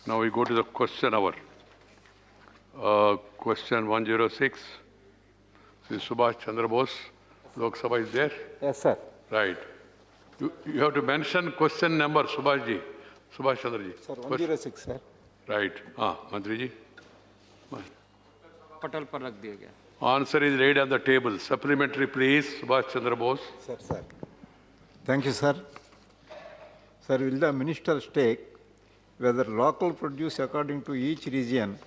Now we go to the question hour. Question 106. Sri Subhash Chandra Bose, Lok Sabha is there? Yes, sir. Right. You have to mention question number, Subhash ji. Subhash Chandra ji. Sir, 106, sir. Right. Mantri ji. पटल पर रख दिया गया. Answer is laid on the table. Supplementary, please, Subhash Chandra Bose. Sir. Thank you, sir. Sir, will the minister state whether local produce according to each region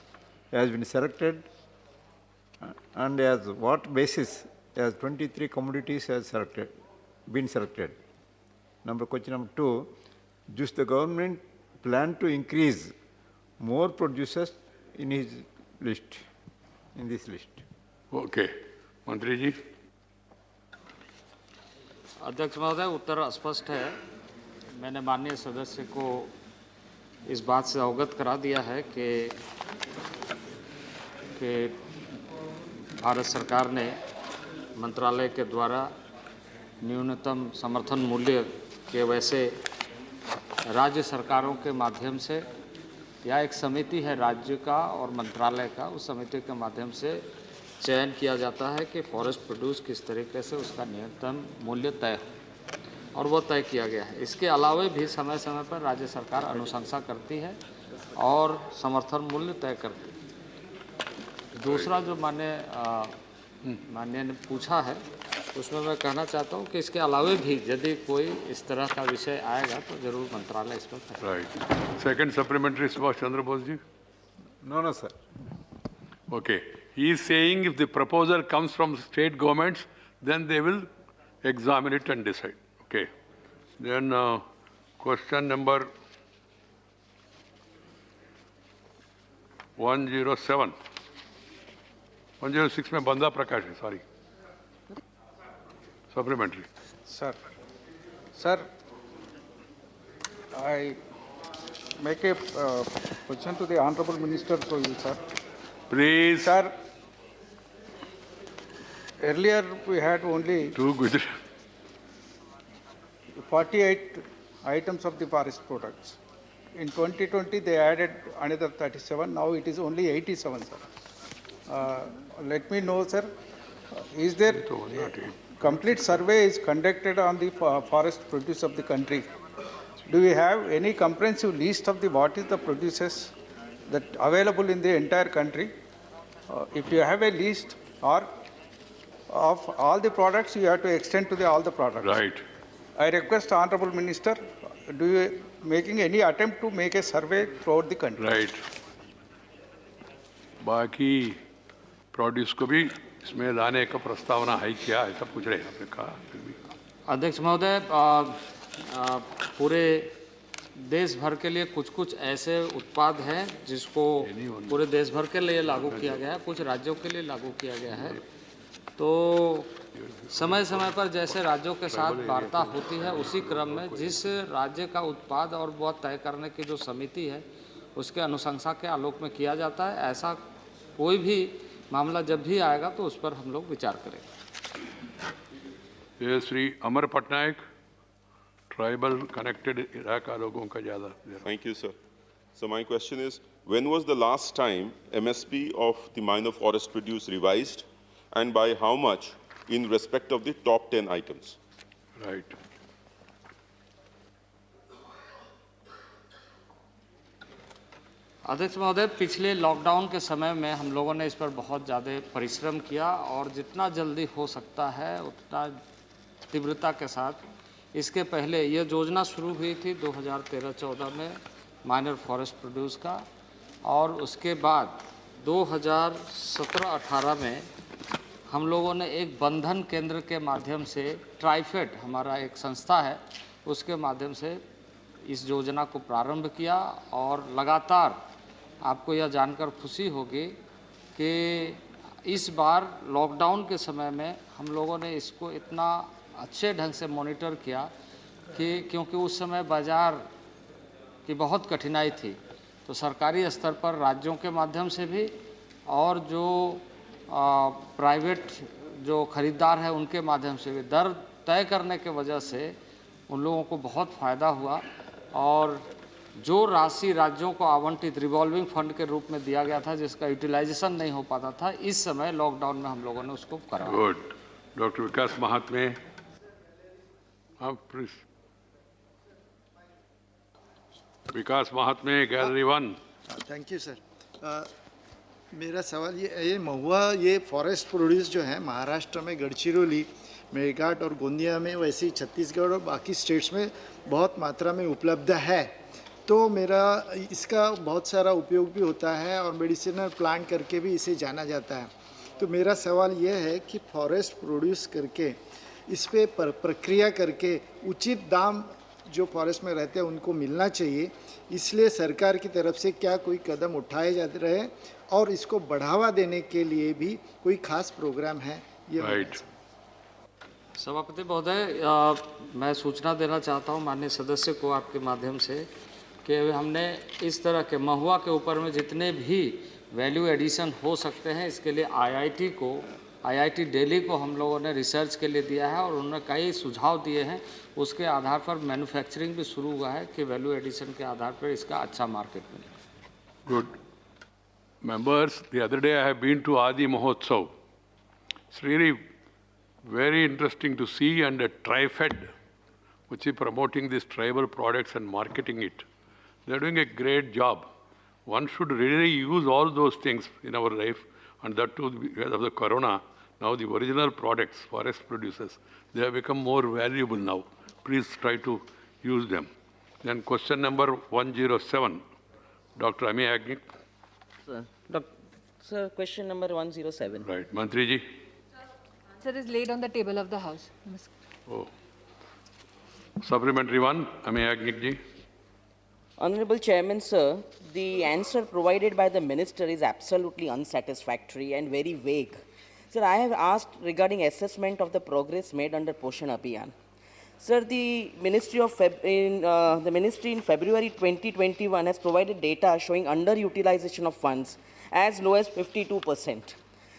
has been selected and as what basis as 23 commodities has been selected? Question number 2, does the government plan to increase more producers in this list? Okay. Mantri ji. अध्यक्ष महोदय, उत्तर स्पष्ट है. मैंने माननीय सदस्य को इस बात से अवगत करा दिया है कि भारत सरकार ने मंत्रालय के द्वारा न्यूनतम समर्थन मूल्य के वैसे राज्य सरकारों के माध्यम से या एक समिति है राज्य का और मंत्रालय का, उस समिति के माध्यम से चयन किया जाता है कि फॉरेस्ट प्रोड्यूस किस तरीके से उसका न्यूनतम मूल्य तय हो, और वो तय किया गया है. इसके अलावा भी समय समय पर राज्य सरकार अनुशंसा करती है और समर्थन मूल्य तय करती है. दूसरा जो माननीय ने पूछा है उसमें मैं कहना चाहता हूँ कि इसके अलावा भी यदि कोई इस तरह का विषय आएगा तो जरूर मंत्रालय इस पर. Right. Second supplementary, Subhash Chandra Bose ji. No, sir. Okay. He is saying if the proposal comes from state governments, then they will examine it and decide. Okay. Then question number 107. 106 में बंदा प्रकाश है, sorry. Supplementary. Sir, I make a question to the Honorable Minister for you, sir. Please. Sir, earlier we had only Too good. 48 items of the forest products. In 2020, they added another 37. Now it is only 87, sir. Let me know, sir, is there complete survey is conducted on the forest produce of the country? Do we have any comprehensive list of the what is the produces that available in the entire country? If you have a list or of all the products, you have to extend to all the products. Right. I request Honorable Minister, do you making any attempt to make a survey throughout the country? Right. बाकी produce को भी इसमें लाने का प्रस्तावना है क्या, ऐसा पूछ रहे हैं आपने कहा. अध्यक्ष महोदय, पूरे देश भर के लिए कुछ ऐसे उत्पाद हैं जिसको पूरे देश भर के लिए लागू किया गया है, कुछ राज्यों के लिए लागू किया गया है. तो समय समय पर जैसे राज्यों के साथ वार्ता होती है, उसी क्रम में जिस राज्य का उत्पाद और वह तय करने की जो समिति है उसके अनुशंसा के आलोक में किया जाता है. ऐसा कोई भी मामला जब भी आएगा तो उस पर हम लोग विचार करेंगे. ये श्री अमर पटनायक, ट्राइबल कनेक्टेड इलाका लोगों का ज़्यादा. Thank you, sir. So my question is, when was the last time MSP of the minor forest produce revised, and by how much in respect of the top 10 items? Right. अध्यक्ष महोदय, पिछले lockdown के समय में हम लोगों ने इस पर बहुत ज़्यादा परिश्रम किया और जितना जल्दी हो सकता है उतना तीव्रता के साथ इसके पहले ये योजना शुरू हुई थी 2013-14 में माइनर फॉरेस्ट प्रोड्यूस का, और उसके बाद 2017-18 में हम लोगों ने एक बंधन केंद्र के माध्यम से, ट्राइफेड हमारा एक संस्था है, उसके माध्यम से इस योजना को प्रारंभ किया. और लगातार आपको यह जानकर खुशी होगी कि इस बार लॉकडाउन के समय में हम लोगों ने इसको इतना अच्छे ढंग से मॉनिटर किया कि क्योंकि उस समय बाज़ार की बहुत कठिनाई थी, तो सरकारी स्तर पर राज्यों के माध्यम से भी और जो प्राइवेट जो खरीदार है उनके माध्यम से भी दर तय करने के वजह से उन लोगों को बहुत फ़ायदा हुआ. और जो राशि राज्यों को आवंटित रिवॉल्विंग फंड के रूप में दिया गया था, जिसका यूटिलाइजेशन नहीं हो पाता था, इस समय लॉकडाउन में हम लोगों ने उसको करा। गुड। डॉक्टर विकास महात्मे, हाँ please. Vikas Mahatme, gallery 1। Thank you sir. मेरा सवाल ये महुआ, ये फॉरेस्ट प्रोड्यूस जो है महाराष्ट्र में गढ़चिरौली, मेरघाट और गोंदिया में, वैसे ही छत्तीसगढ़ और बाकी स्टेट्स में बहुत मात्रा में उपलब्ध है। तो मेरा इसका बहुत सारा उपयोग भी होता है और मेडिसिनल प्लांट करके भी इसे जाना जाता है। तो मेरा सवाल ये है कि फॉरेस्ट प्रोड्यूस करके इस पे प्रक्रिया करके उचित दाम जो फॉरेस्ट में रहते हैं उनको मिलना चाहिए, इसलिए सरकार की तरफ से क्या कोई कदम उठाए जा रहे हैं और इसको बढ़ावा देने के लिए भी कोई खास प्रोग्राम है? ये राइट। सभापति महोदय, मैं सूचना देना चाहता हूं माननीय सदस्य को आपके माध्यम से कि हमने इस तरह के महुआ के ऊपर में जितने भी वैल्यू एडिशन हो सकते हैं, इसके लिए आईआईटी दिल्ली को हम लोगों ने रिसर्च के लिए दिया है और उन्होंने कई सुझाव दिए हैं। उसके आधार पर मैन्युफैक्चरिंग भी शुरू हुआ है कि वैल्यू एडिशन के आधार पर इसका अच्छा मार्केट मिले। Good. Members, the other day I have been to Adi Mahotsav. It's really very interesting to see, and a TriFed, which is promoting these tribal products and marketing it. They're doing a great job. One should really use all those things in our life, and that too because of the corona. Now the original products, forest producers, they have become more valuable now. Please try to use them. Then question number 107, Dr. Ami Agnik. Sir, question number 107. Right. Mantri ji. Answer is laid on the table of the House. Oh. Supplementary one, Ami Agnik ji. Honorable Chairman, sir, the answer provided by the minister is absolutely unsatisfactory and very vague. Sir, I have asked regarding assessment of the progress made under Poshan Abhiyan. Sir, the ministry in February 2021 has provided data showing underutilization of funds as low as 52%.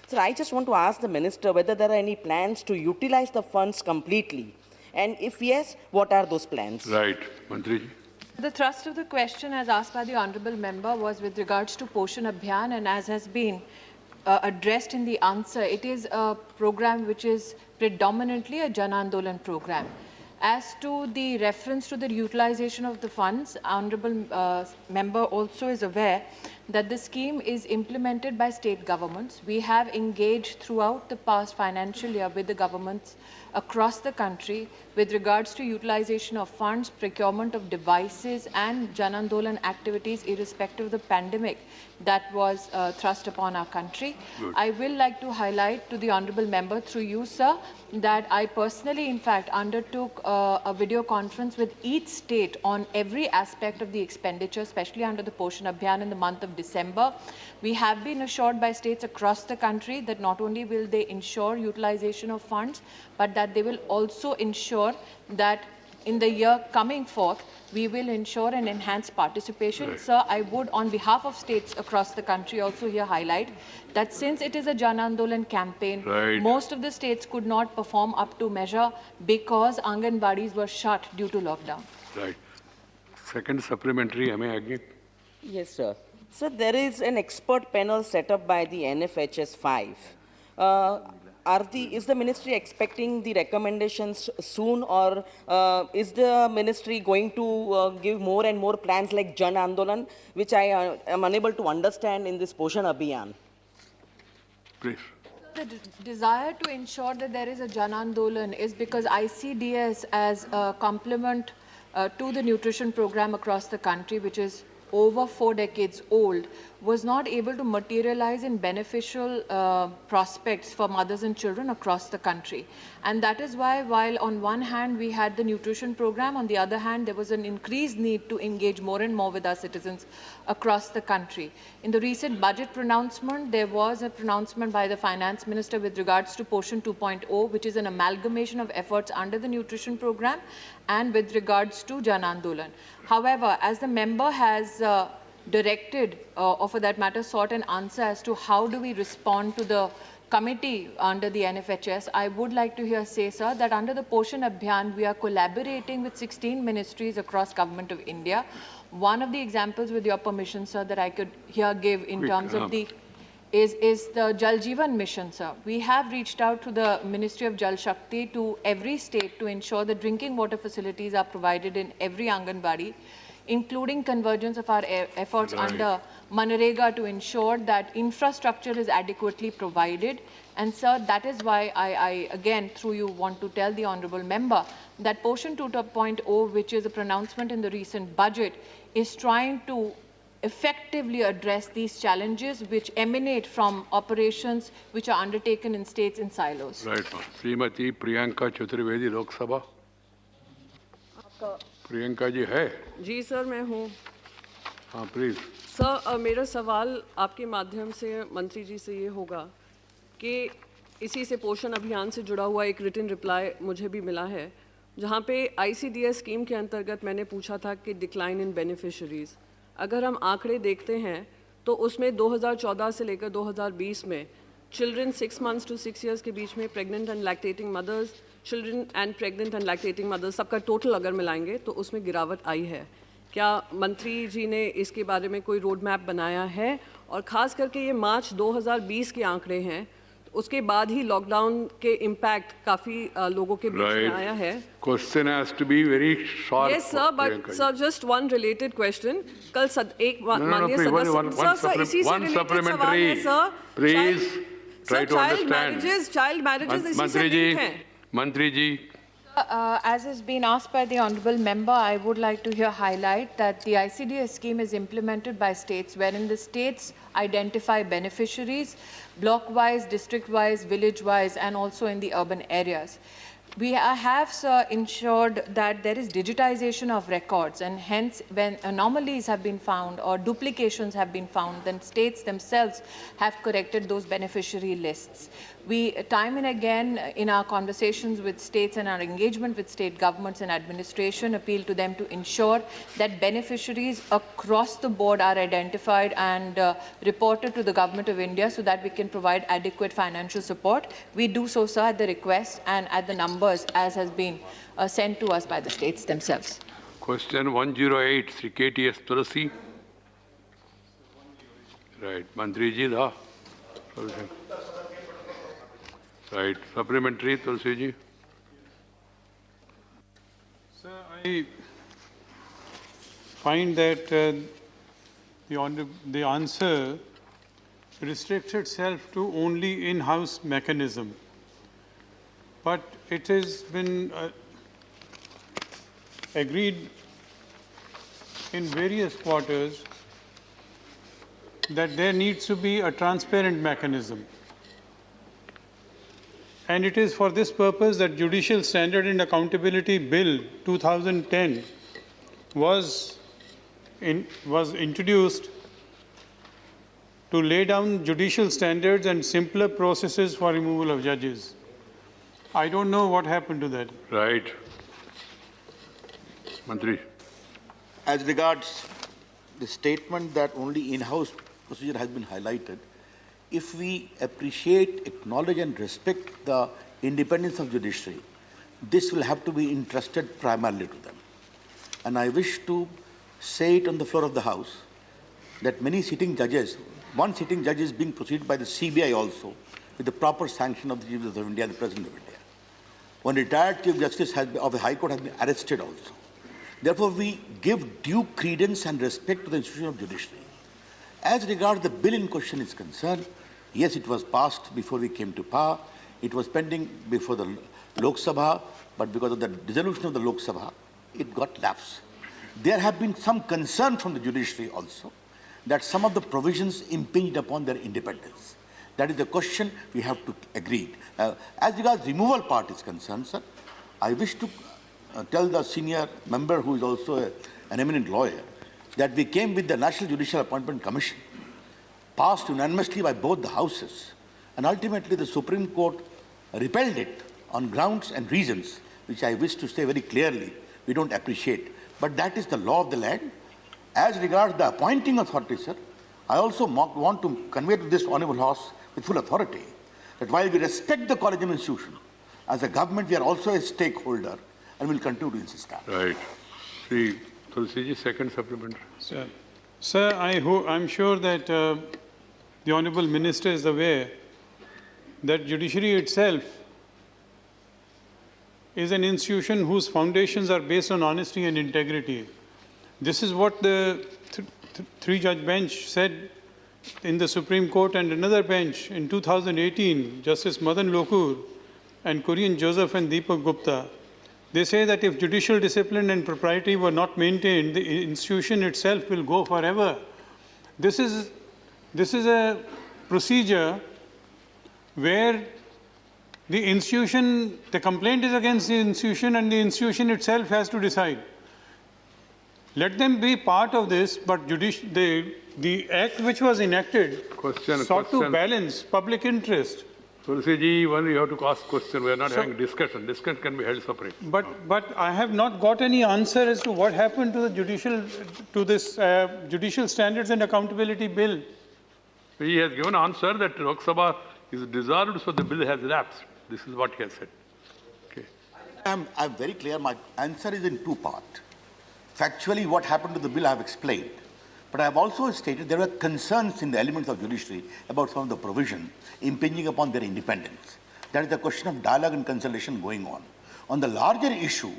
Sir, I just want to ask the minister whether there are any plans to utilize the funds completely, and if yes, what are those plans? Right. Mantri ji. The thrust of the question, as asked by the honourable member, was with regards to Poshan Abhiyan, and as has been addressed in the answer, it is a program which is predominantly a Jan Andolan program. As to the reference to the utilization of the funds, honourable member also is aware that the scheme is implemented by state governments. We have engaged throughout the past financial year with the governments across the country with regards to utilization of funds, procurement of devices and Jan Andolan activities irrespective of the pandemic that was thrust upon our country. Good. I will like to highlight to the honourable member through you, sir, that I personally in fact undertook a video conference with each state on every aspect of the expenditure, especially under the Poshan Abhiyan in the month of December. We have been assured by states across the country that not only will they ensure utilization of funds, but that they will also ensure that in the year coming forth, we will ensure an enhanced participation. Right. Sir, I would, on behalf of states across the country, also here highlight that since it is a Jan Andolan campaign, Right. most of the states could not perform up to measure because Anganwadis were shut due to lockdown. Right. Second supplementary, Ami Agnik. Yes, sir. Sir, there is an expert panel set up by the NFHS 5. Is the ministry expecting the recommendations soon, or is the ministry going to give more and more plans like Jan Andolan, which I am unable to understand in this Poshan Abhiyan? Please. The desire to ensure that there is a Jan Andolan is because ICDS as a complement to the nutrition program across the country, which is over 4 decades old, was not able to materialize in beneficial prospects for mothers and children across the country. And that is why, while on one hand we had the nutrition program, on the other hand there was an increased need to engage more and more with our citizens across the country. In the recent budget pronouncement, there was a pronouncement by the finance minister with regards to Poshan 2.0, which is an amalgamation of efforts under the nutrition program and with regards to Jan Andolan. However, as the member has directed, or for that matter sought an answer as to how do we respond to the committee under the NFHS, I would like to here say, sir, that under the Poshan Abhiyan, we are collaborating with 16 ministries across Government of India One of the examples, with your permission, sir, that I could here give in terms of the is the Jal Jeevan mission, sir. We have reached out to the Ministry of Jal Shakti to every state to ensure that drinking water facilities are provided in every Anganwadi, including convergence of our efforts under Manrega to ensure that infrastructure is adequately provided. And sir, that is why I again, through you, want to tell the honourable member that Portion 2.0, which is a pronouncement in the recent budget, is trying to effectively address these challenges which emanate from operations which are undertaken in states in silos. Right, ma'am. Srimati Priyanka Chaturvedi, Lok Sabha. Priyanka ji है? जी sir, मैं हूँ। हाँ, please. Sir, मेरा सवाल आपके माध्यम से मंत्री जी से ये होगा कि इसी से पोषण अभियान से जुड़ा हुआ एक रिटन रिप्लाई मुझे भी मिला है, जहाँ पे ICDS स्कीम के अंतर्गत मैंने पूछा था कि डिक्लाइन इन बेनिफिशरीज़, अगर हम आंकड़े देखते हैं तो उसमें 2014 से लेकर 2020 में चिल्ड्रन 6 months to 6 years के बीच में pregnant and lactating mothers, children and pregnant and lactating mothers, सबका टोटल अगर मिलाएंगे तो उसमें गिरावट आई है। क्या मंत्री जी ने इसके बारे में कोई रोड मैप बनाया है? और ख़ास करके ये मार्च 2020 के आंकड़े हैं, उसके बाद ही लॉकडाउन के इम्पैक्ट काफ़ी लोगों के बीच में आया है। Question has to be very short. Yes sir, but sir, just one related question. कल एक माननीय सदस्य सर इसी से रिलेटेड सवाल है sir. Please try to understand. Child marriages इसी से लिंक हैं। मंत्री जी। As has been asked by the honourable member, I would like to here highlight that the ICDS scheme is implemented by states, wherein the states identify beneficiaries block-wise, district-wise, village-wise, and also in the urban areas. We have, sir, ensured that there is digitization of records, and hence when anomalies have been found or duplications have been found, then states themselves have corrected those beneficiary lists. We, time and again, in our conversations with states and our engagement with state governments and administration, appeal to them to ensure that beneficiaries across the board are identified and reported to the Government of India so that we can provide adequate financial support. We do so, sir, at the request and at the numbers as has been sent to us by the states themselves. Question 108, Sri KTS Tulasi. Right, Mantri ji da. Right, supplementary, Tulsi ji. Sir, I find that the answer restricts itself to only in-house mechanism. But it has been agreed in various quarters that there needs to be a transparent mechanism. And it is for this purpose that Judicial Standard and Accountability Bill 2010 was introduced to lay down judicial standards and simpler processes for removal of judges. I don't know what happened to that. Right. Mantri. As regards the statement that only in-house procedure has been highlighted, if we appreciate, acknowledge and respect the independence of judiciary, this will have to be entrusted primarily to them. And I wish to say it on the floor of the House that many sitting judges, one sitting judge is being proceeded by the CBI also with the proper sanction of the Chief Justice of India, the President of India. One retired Chief Justice of the High Court has been arrested also. Therefore, we give due credence and respect to the institution of judiciary. As regards the bill in question is concerned, yes, it was passed before we came to power. It was pending before the Lok Sabha, but because of the dissolution of the Lok Sabha, it got lapsed. There have been some concern from the judiciary also that some of the provisions impinged upon their independence. That is the question we have to agree. As regards removal part is concerned, sir, I wish to tell the senior member who is also an eminent lawyer that we came with the National Judicial Appointment Commission, passed unanimously by both the houses, and ultimately the Supreme Court repelled it on grounds and reasons which I wish to say very clearly we don't appreciate. But that is the law of the land. As regards the appointing authority, sir, I also want to convey to this Honourable House with full authority that while we respect the Collegium institution, as a government we are also a stakeholder and will continue to insist that. Right. Sri Tulsi ji, second supplementary. Sir, I'm sure that the Honorable Minister is aware that judiciary itself is an institution whose foundations are based on honesty and integrity. This is what the three-judge bench said in the Supreme Court, and another bench in 2018, Justice Madan Lokur and Kurian Joseph and Deepak Gupta. They say that if judicial discipline and propriety were not maintained, the institution itself will go forever. This is a procedure where the institution, the complaint is against the institution and the institution itself has to decide. Let them be part of this, but the act which was enacted sought to balance public interest. Tulsi ji, when you have to ask question, we are not having discussion. Discussion can be held separate. But I have not got any answer as to what happened to this Judicial Standards and Accountability Bill. He has given answer that Lok Sabha is dissolved, so the bill has lapsed. This is what he has said. Okay. I'm very clear. My answer is in two parts. Factually, what happened to the bill I have explained. But I have also stated there were concerns in the elements of judiciary about some of the provision impinging upon their independence. That is the question of dialogue and consultation going on. On the larger issue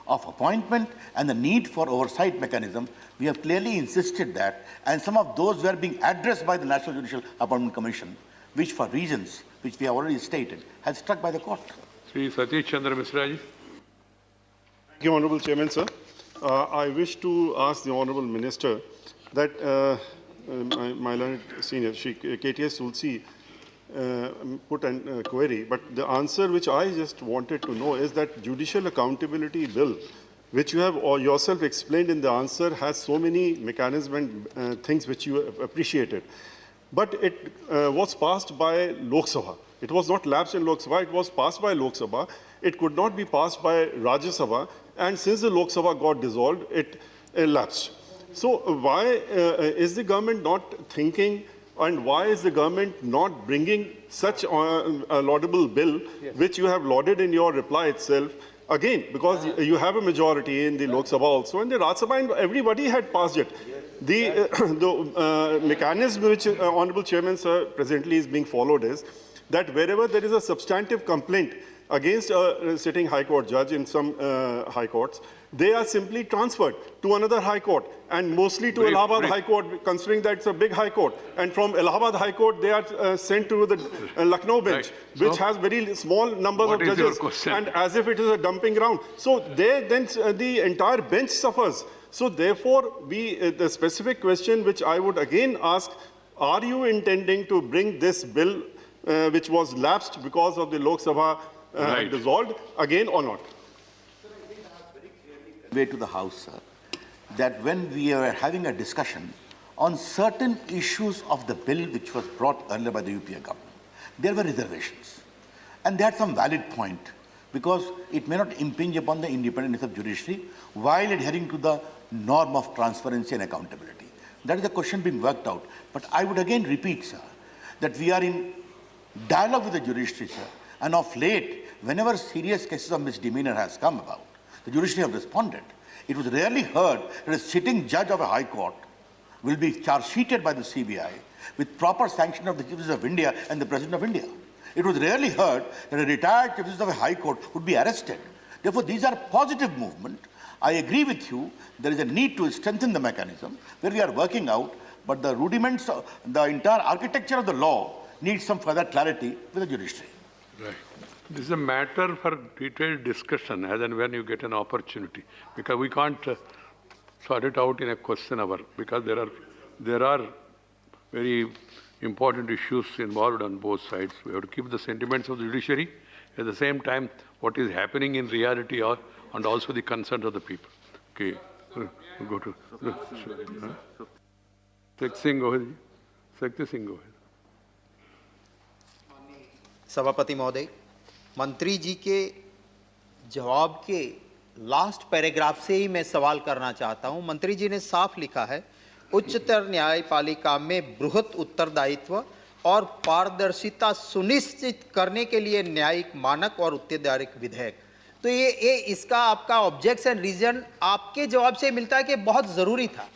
of appointment and the need for oversight mechanism, we have clearly insisted that, and some of those were being addressed by the National Judicial Appointment Commission, which for reasons which we have already stated, has struck by the court. Sri Satish Chandra Misra ji. Thank you, Honourable Chairman, sir. I wish to ask the Honourable Minister that my learned senior, KTS Tulsi, put a query, but the answer which I just wanted to know is that Judicial Accountability Bill, which you have yourself explained in the answer, has so many mechanisms and things which you appreciated. But it was passed by Lok Sabha. It was not lapsed in Lok Sabha, it was passed by Lok Sabha. It could not be passed by Rajya Sabha, and since the Lok Sabha got dissolved, it lapsed. So why is the government not thinking, and why is the government not bringing such a laudable bill, which you have lauded in your reply itself, again, because you have a majority in the Lok Sabha also, and the Rajya Sabha, and everybody had passed it. The mechanism which Honourable Chairman, sir, presently is being followed is that wherever there is a substantive complaint against a sitting High Court judge in some High Courts, they are simply transferred to another High Court, and mostly to Allahabad High Court, considering that it's a big High Court. And from Allahabad High Court, they are sent to the Lucknow bench, which has very small numbers of judges, and as if it is a dumping ground. So then the entire bench suffers. So therefore, the specific question which I would again ask, are you intending to bring this bill, which was lapsed because of the Lok Sabha dissolved, again or not? Way to the House, sir, that when we were having a discussion on certain issues of the bill which was brought earlier by the UPA government, there were reservations. And they had some valid point, because it may not impinge upon the independence of judiciary while adhering to the norm of transparency and accountability. That is the question being worked out. But I would again repeat, sir, that we are in dialogue with the judiciary, sir, and of late, whenever serious cases of misdemeanor has come about, the judiciary have responded. It was rarely heard that a sitting judge of a High Court will be charge-sheeted by the CBI with proper sanction of the Chief Justice of India and the President of India. It was rarely heard that a retired Chief Justice of a High Court would be arrested. Therefore, these are positive movement. I agree with you, there is a need to strengthen the mechanism where we are working out, but the rudiments, the entire architecture of the law needs some further clarity with the judiciary. Right. This is a matter for detailed discussion as and when you get an opportunity, because we can't sort it out in a question hour, because there are very important issues involved on both sides. We have to keep the sentiments of the judiciary, at the same time what is happening in reality, and also the concerns of the people. Okay, go to Shakti Singh, go ahead. Shakti Singh, go ahead. सभापति महोदय, मंत्री जी के जवाब के last paragraph से ही मैं सवाल करना चाहता हूं। मंत्री जी ने साफ लिखा है, उच्चतर न्यायपालिका में बृहत उत्तरदायित्व और पारदर्शिता सुनिश्चित करने के लिए न्यायिक मानक और उत्तरदायित्व विधेयक। तो ये इसका आपका ऑब्जेक्शन रीजन आपके जवाब से मिलता है कि बहुत ज़रूरी था।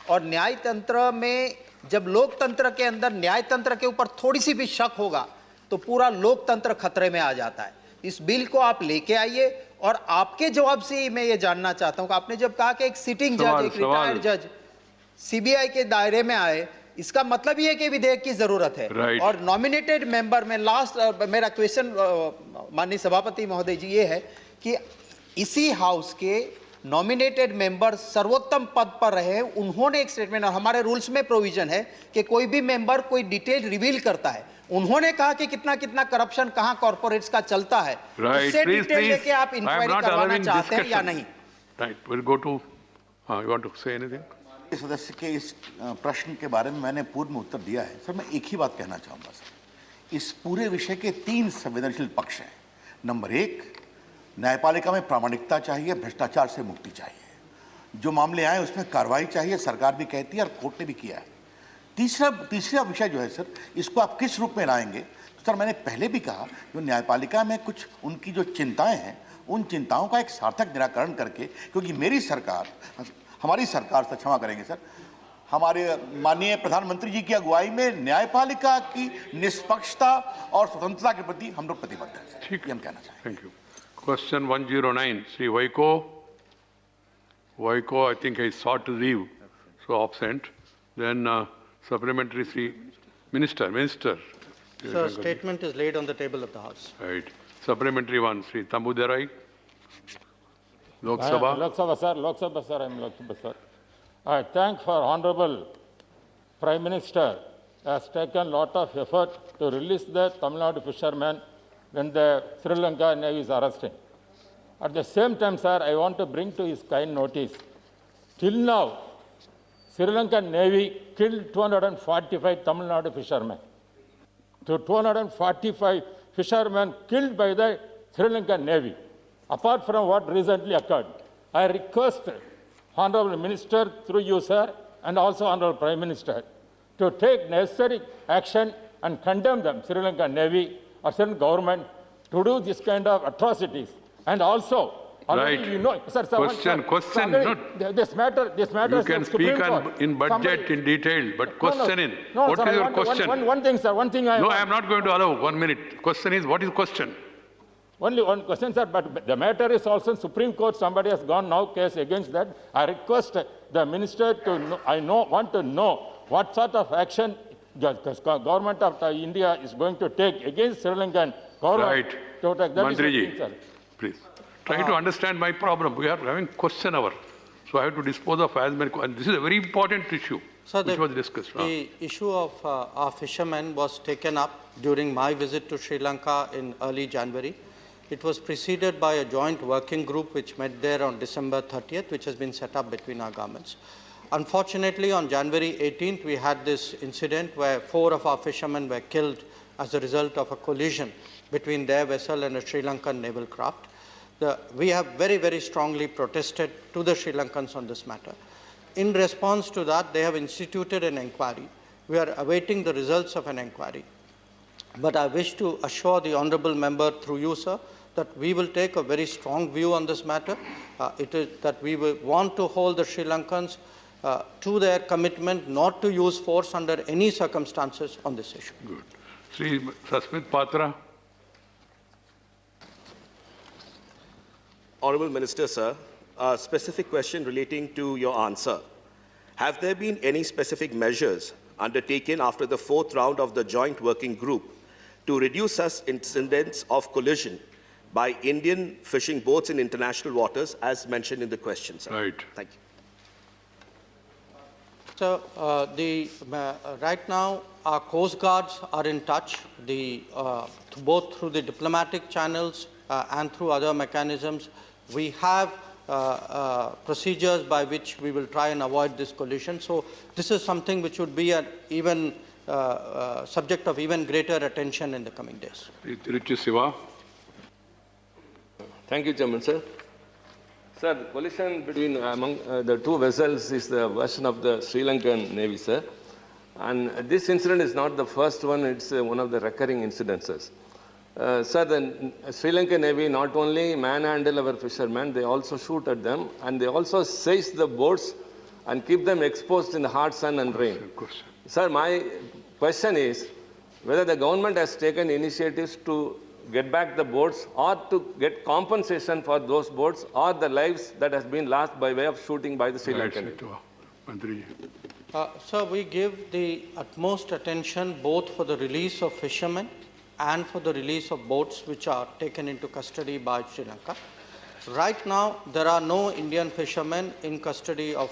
और न्याय तंत्र में जब लोकतंत्र के अंदर न्याय तंत्र के ऊपर थोड़ी सी भी शक होगा तो पूरा लोकतंत्र खतरे में आ जाता है। इस बिल को आप लेके आइए। और आपके जवाब से ही मैं ये जानना चाहता हूं कि आपने जब कहा कि एक सिटिंग जज, एक रिटायर्ड जज सीबीआई के दायरे में आए, इसका मतलब ये है कि विधेयक की जरूरत है। और नॉमिनेटेड मेंबर में लास्ट मेरा क्वेश्चन माननीय सभापति महोदय जी ये है कि इसी हाउस के नॉमिनेटेड मेंबर सर्वोत्तम पद पर रहे, उन्होंने एक स्टेटमेंट, और हमारे रूल्स में प्रोविजन है कि कोई भी मेंबर कोई डिटेल रिवील करता है, उन्होंने कहा कि कितना कितना करप्शन कहां कॉर्पोरेट्स का चलता है, उससे डिटेल लेके आप इंक्वायरी करवाना चाहते हैं या नहीं? Right, will go to you want to say anything? सदस्य के इस प्रश्न के बारे में मैंने पूर्व में उत्तर दिया है। सर, मैं एक ही बात कहना चाहूँगा सर, इस पूरे विषय के 3 संवेदनशील पक्ष हैं। नंबर 1, न्यायपालिका में प्रामाणिकता चाहिए, भ्रष्टाचार से मुक्ति चाहिए। जो मामले आए उसमें कार्रवाई चाहिए, सरकार भी कहती है और कोर्ट ने भी किया है। तीसरा विषय जो है सर, इसको आप किस रूप में लाएंगे? तो सर, मैंने पहले भी कहा, जो न्यायपालिका में कुछ उनकी जो चिंताएं हैं, उन चिंताओं का एक सार्थक निराकरण करके, क्योंकि मेरी सरकार, हमारी सरकार से, क्षमा करेंगे सर, हमारे माननीय प्रधानमंत्री जी की अगुवाई में न्यायपालिका की निष्पक्षता और स्वतंत्रता के प्रति हम लोग प्रतिबद्ध हैं। ठीक, हम कहना चाहेंगे। Thank you. Question 109, Sri Vaiko. Vaiko, I think I sought to leave, so absent. Then supplementary, Sri Minister. Sir, statement is laid on the table of the House. Right. Supplementary one, Sri Tambuderai. Lok Sabha. Lok Sabha, sir, I am Lok Sabha, sir. I thank for Honorable Prime Minister has taken lot of effort to release the Tamil Nadu fishermen when the Sri Lanka Navy is arresting. At the same time, sir, I want to bring to his kind notice, till now, Sri Lankan Navy killed 245 Tamil Nadu fishermen. So 245 fishermen killed by the Sri Lankan Navy, apart from what recently occurred. I request Honorable Minister, through you, sir, and also Honorable Prime Minister, to take necessary action and condemn them, Sri Lankan Navy or certain government, to do this kind of atrocities. And also, right. You know, sir, question, not. This matter you can speak in budget in detail, but question in. No, what sir, is your question? One thing, sir, one thing No, I am not going to allow. 1 minute. Question is, what is question? Only one question, sir, but the matter is also in Supreme Court. Somebody has gone now case against that. I request the minister to know, want to know what sort of action the government of India is going to take against Sri Lankan government. Right. To take that. Mantriji, please. Try to understand my problem. We are having question hour. So I have to dispose of as many, and this is a very important issue, so which was discussed. The issue of our fishermen was taken up during my visit to Sri Lanka in early January. It was preceded by a joint working group which met there on December 30th, which has been set up between our governments. Unfortunately, on January 18th, we had this incident where 4 of our fishermen were killed as a result of a collision between their vessel and a Sri Lankan naval craft. We have very, very strongly protested to the Sri Lankans on this matter. In response to that, they have instituted an inquiry. We are awaiting the results of an inquiry. But I wish to assure the honourable member through you, sir, that we will take a very strong view on this matter. It is that we will want to hold the Sri Lankans to their commitment not to use force under any circumstances on this issue. Good. Sri Sasmit Patra. Honourable Minister, sir, a specific question relating to your answer. Have there been any specific measures undertaken after the 4th round of the joint working group to reduce such incidents of collision by Indian fishing boats in international waters, as mentioned in the question, sir? Right. Thank you. So, right now, our Coast Guards are in touch, both through the diplomatic channels and through other mechanisms. We have procedures by which we will try and avoid this collision. So, this is something which would be an even subject of even greater attention in the coming days. Ritu Siva. Thank you, Chairman, sir. Sir, the collision between among the 2 vessels is the version of the Sri Lankan Navy, sir. And this incident is not the first one, it's one of the recurring incidences. Sir, the Sri Lankan Navy not only manhandle our fishermen, they also shoot at them, and they also seize the boats and keep them exposed in the hot sun and rain. Sir, my question is whether the government has taken initiatives to get back the boats or to get compensation for those boats or the lives that has been lost by way of shooting by the Sri Lankan Navy. Sir, we give the utmost attention both for the release of fishermen and for the release of boats which are taken into custody by Sri Lanka. Right now, there are no Indian fishermen in custody of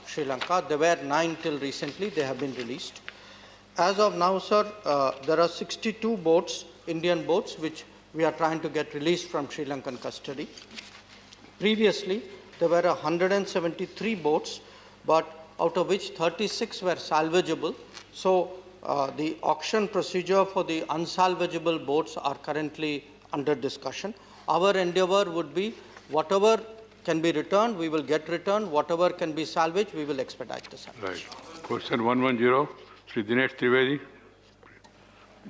Sri Lanka. There were 9 till recently. They have been released. As of now, sir, there are 62 boats, Indian boats, which we are trying to get released from Sri Lankan custody. Previously, there were 173 boats, but out of which 36 were salvageable. So, the auction procedure for the unsalvageable boats are currently under discussion. Our endeavor would be whatever can be returned, we will get returned. Whatever can be salvaged, we will expedite the salvage. Right. Question 110, Sri Dinesh Trivedi.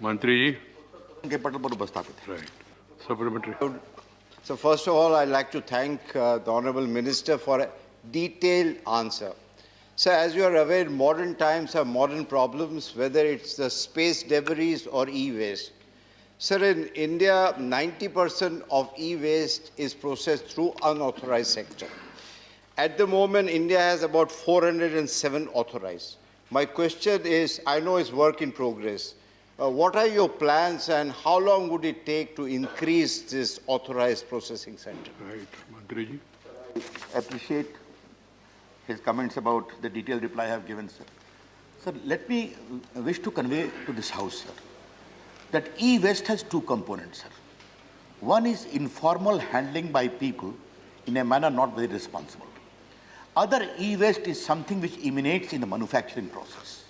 Mantri ji. Right. Supplementary. So first of all, I'd like to thank the Honorable Minister for a detailed answer. So as you are aware, modern times have modern problems, whether it's the space debris or e-waste. Sir, in India, 90% of e-waste is processed through unauthorized sector. At the moment, India has about 407 authorized. My question is, I know it's work in progress. What are your plans and how long would it take to increase this authorized processing center? Right. Mantri ji. Appreciate his comments about the detailed reply I have given, sir. Sir, let me wish to convey to this House, sir, that e-waste has 2 components, sir. One is informal handling by people in a manner not very responsible. Other e-waste is something which emanates in the manufacturing process.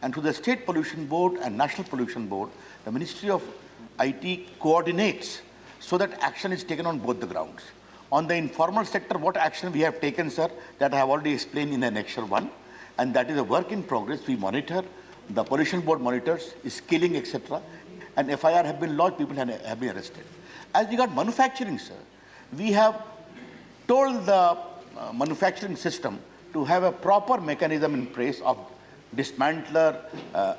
And to the State Pollution Board and National Pollution Board, the Ministry of IT coordinates so that action is taken on both the grounds. On the informal sector, what action we have taken, sir, that I have already explained in Annexure 1, and that is a work in progress. We monitor, the Pollution Board monitors, skilling, etc., and FIR have been lodged, people have been arrested. As regards manufacturing, sir, we have told the manufacturing system to have a proper mechanism in place of dismantler,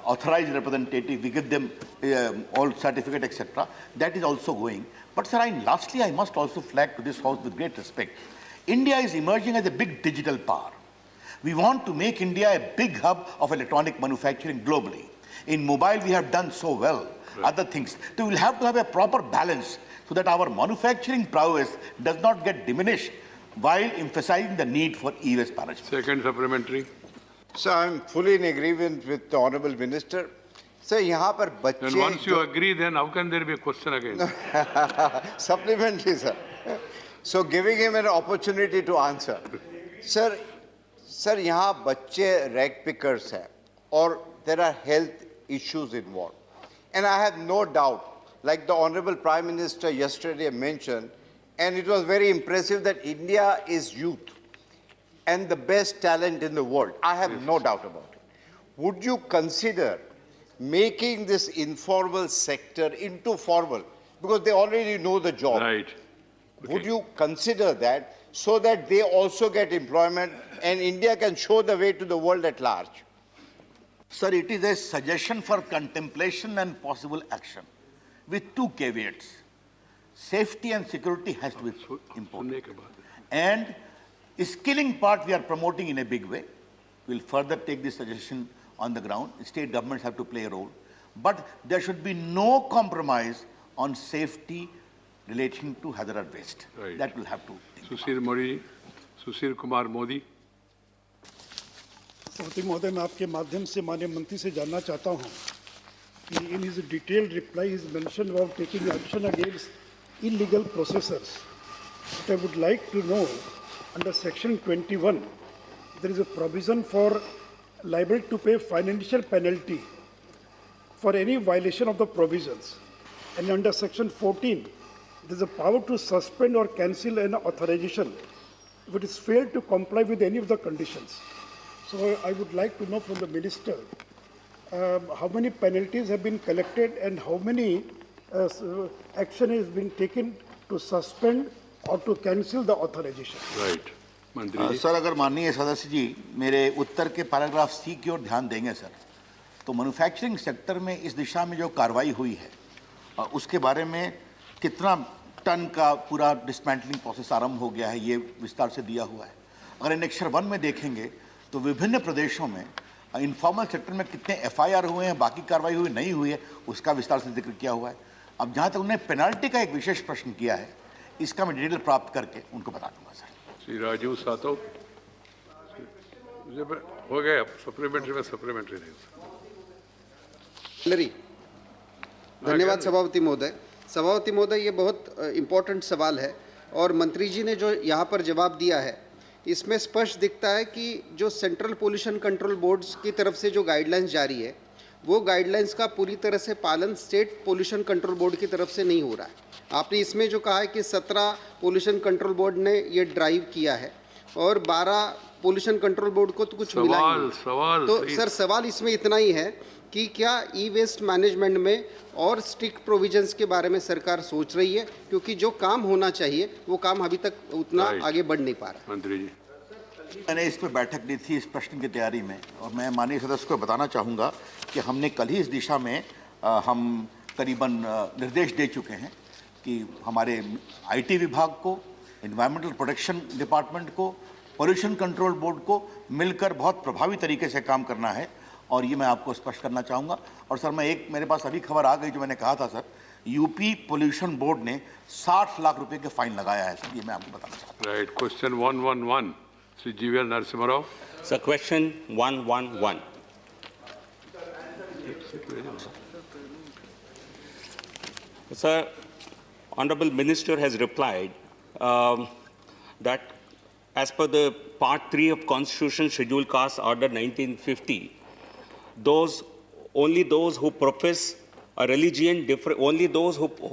authorized representative, we give them all certificate, etc. That is also going. But sir, lastly, I must also flag to this House with great respect. India is emerging as a big digital power. We want to make India a big hub of electronic manufacturing globally. In mobile, we have done so well. Right. Other things. So we will have to have a proper balance so that our manufacturing prowess does not get diminished while emphasizing the need for e-waste management. Second supplementary. So I'm fully in agreement with the Honorable Minister. So, यहाँ पर बच्चे. Then once you agree, then how can there be a question again? Supplementary, sir. So giving him an opportunity to answer. Sir, यहाँ बच्चे rag pickers हैं, or there are health issues involved. And I have no doubt, like the Honorable Prime Minister yesterday mentioned, and it was very impressive that India is youth and the best talent in the world. I have no doubt about it. Would you consider making this informal sector into formal? Because they already know the job. Right. Okay. Would you consider that so that they also get employment and India can show the way to the world at large? Sir, it is a suggestion for contemplation and possible action with 2 caveats. Safety and security has to be important. And skilling part we are promoting in a big way. We'll further take this suggestion on the ground. State governments have to play a role. But there should be no compromise on safety relating to hazardous waste. Right. That will have to. Sushil Kumar Modi. सभापति महोदय, मैं आपके माध्यम से माननीय मंत्री से जानना चाहता हूं कि in his detailed reply he mentioned about taking action against illegal processors. But I would like to know, under section 21, there is a provision for liable to pay financial penalty for any violation of the provisions. And under section 14, there is a power to suspend or cancel an authorization if it is failed to comply with any of the conditions. So I would like to know from the Minister how many penalties have been collected and how many action is being taken to suspend or to cancel the authorization. Right. मंत्री जी। Sir, अगर माननीय सदस्य जी मेरे उत्तर के paragraph सी की ओर ध्यान देंगे sir, तो मैन्युफैक्चरिंग सेक्टर में इस दिशा में जो कार्रवाई हुई है उसके बारे में कितना टन का पूरा डिसमेंटलिंग प्रोसेस आरंभ हो गया है, ये विस्तार से दिया हुआ है। अगर एनेक्सर 1 में देखेंगे तो विभिन्न प्रदेशों में इनफॉर्मल सेक्टर में कितने एफआईआर हुए हैं, बाकी कार्रवाई हुई नहीं हुई है, उसका विस्तार से जिक्र किया हुआ है। अब जहाँ तक उन्होंने पेनाल्टी का एक विशेष प्रश्न किया है, इसका मैं डिटेल प्राप्त करके उनको बता दूंगा सर। श्री राजीव सातव, हो गया सप्लीमेंट्री में सप्लीमेंट्री नहीं। धन्यवाद सभापति महोदय। सभापति महोदय, ये बहुत इम्पोर्टेंट सवाल है और मंत्री जी ने जो यहाँ पर जवाब दिया है इसमें स्पष्ट दिखता है कि जो सेंट्रल पोल्यूशन कंट्रोल बोर्ड्स की तरफ से जो गाइडलाइंस जारी है वो गाइडलाइंस का पूरी तरह से पालन स्टेट पोल्यूशन कंट्रोल बोर्ड की तरफ से नहीं हो रहा है। आपने इसमें जो कहा है कि 17 पोल्यूशन कंट्रोल बोर्ड ने ये ड्राइव किया है और 12 पोल्यूशन कंट्रोल बोर्ड को तो कुछ मिला ही नहीं। तो सर सवाल इसमें इतना ही है कि क्या ई वेस्ट मैनेजमेंट में और स्ट्रिक्ट प्रोविजंस के बारे में सरकार सोच रही है, क्योंकि जो काम होना चाहिए वो काम अभी तक उतना आगे बढ़ नहीं पा रहा। मंत्री जी, मैंने इस पर बैठक ली थी इस प्रश्न की तैयारी में, और मैं माननीय सदस्य को बताना चाहूँगा कि हमने कल ही इस दिशा में हम करीबन निर्देश दे चुके हैं कि हमारे आईटी विभाग को, एनवायरमेंटल प्रोटेक्शन डिपार्टमेंट को, पोल्यूशन कंट्रोल बोर्ड को मिलकर बहुत प्रभावी तरीके से काम करना है, और ये मैं आपको स्पष्ट करना चाहूँगा। और सर, मैं मेरे पास अभी खबर आ गई जो मैंने कहा था सर, यूपी पोल्यूशन बोर्ड ने 60 लाख रुपए के फाइन लगाया है सर, ये मैं आपको बताना चाहता हूँ। Right. Question 111 Shri GVL Narasimha Rao. Sir, question 111। Sir, Honorable Minister has replied that as per the Part 3 of Constitution Scheduled Caste Order 1950, only those who profess a religion different,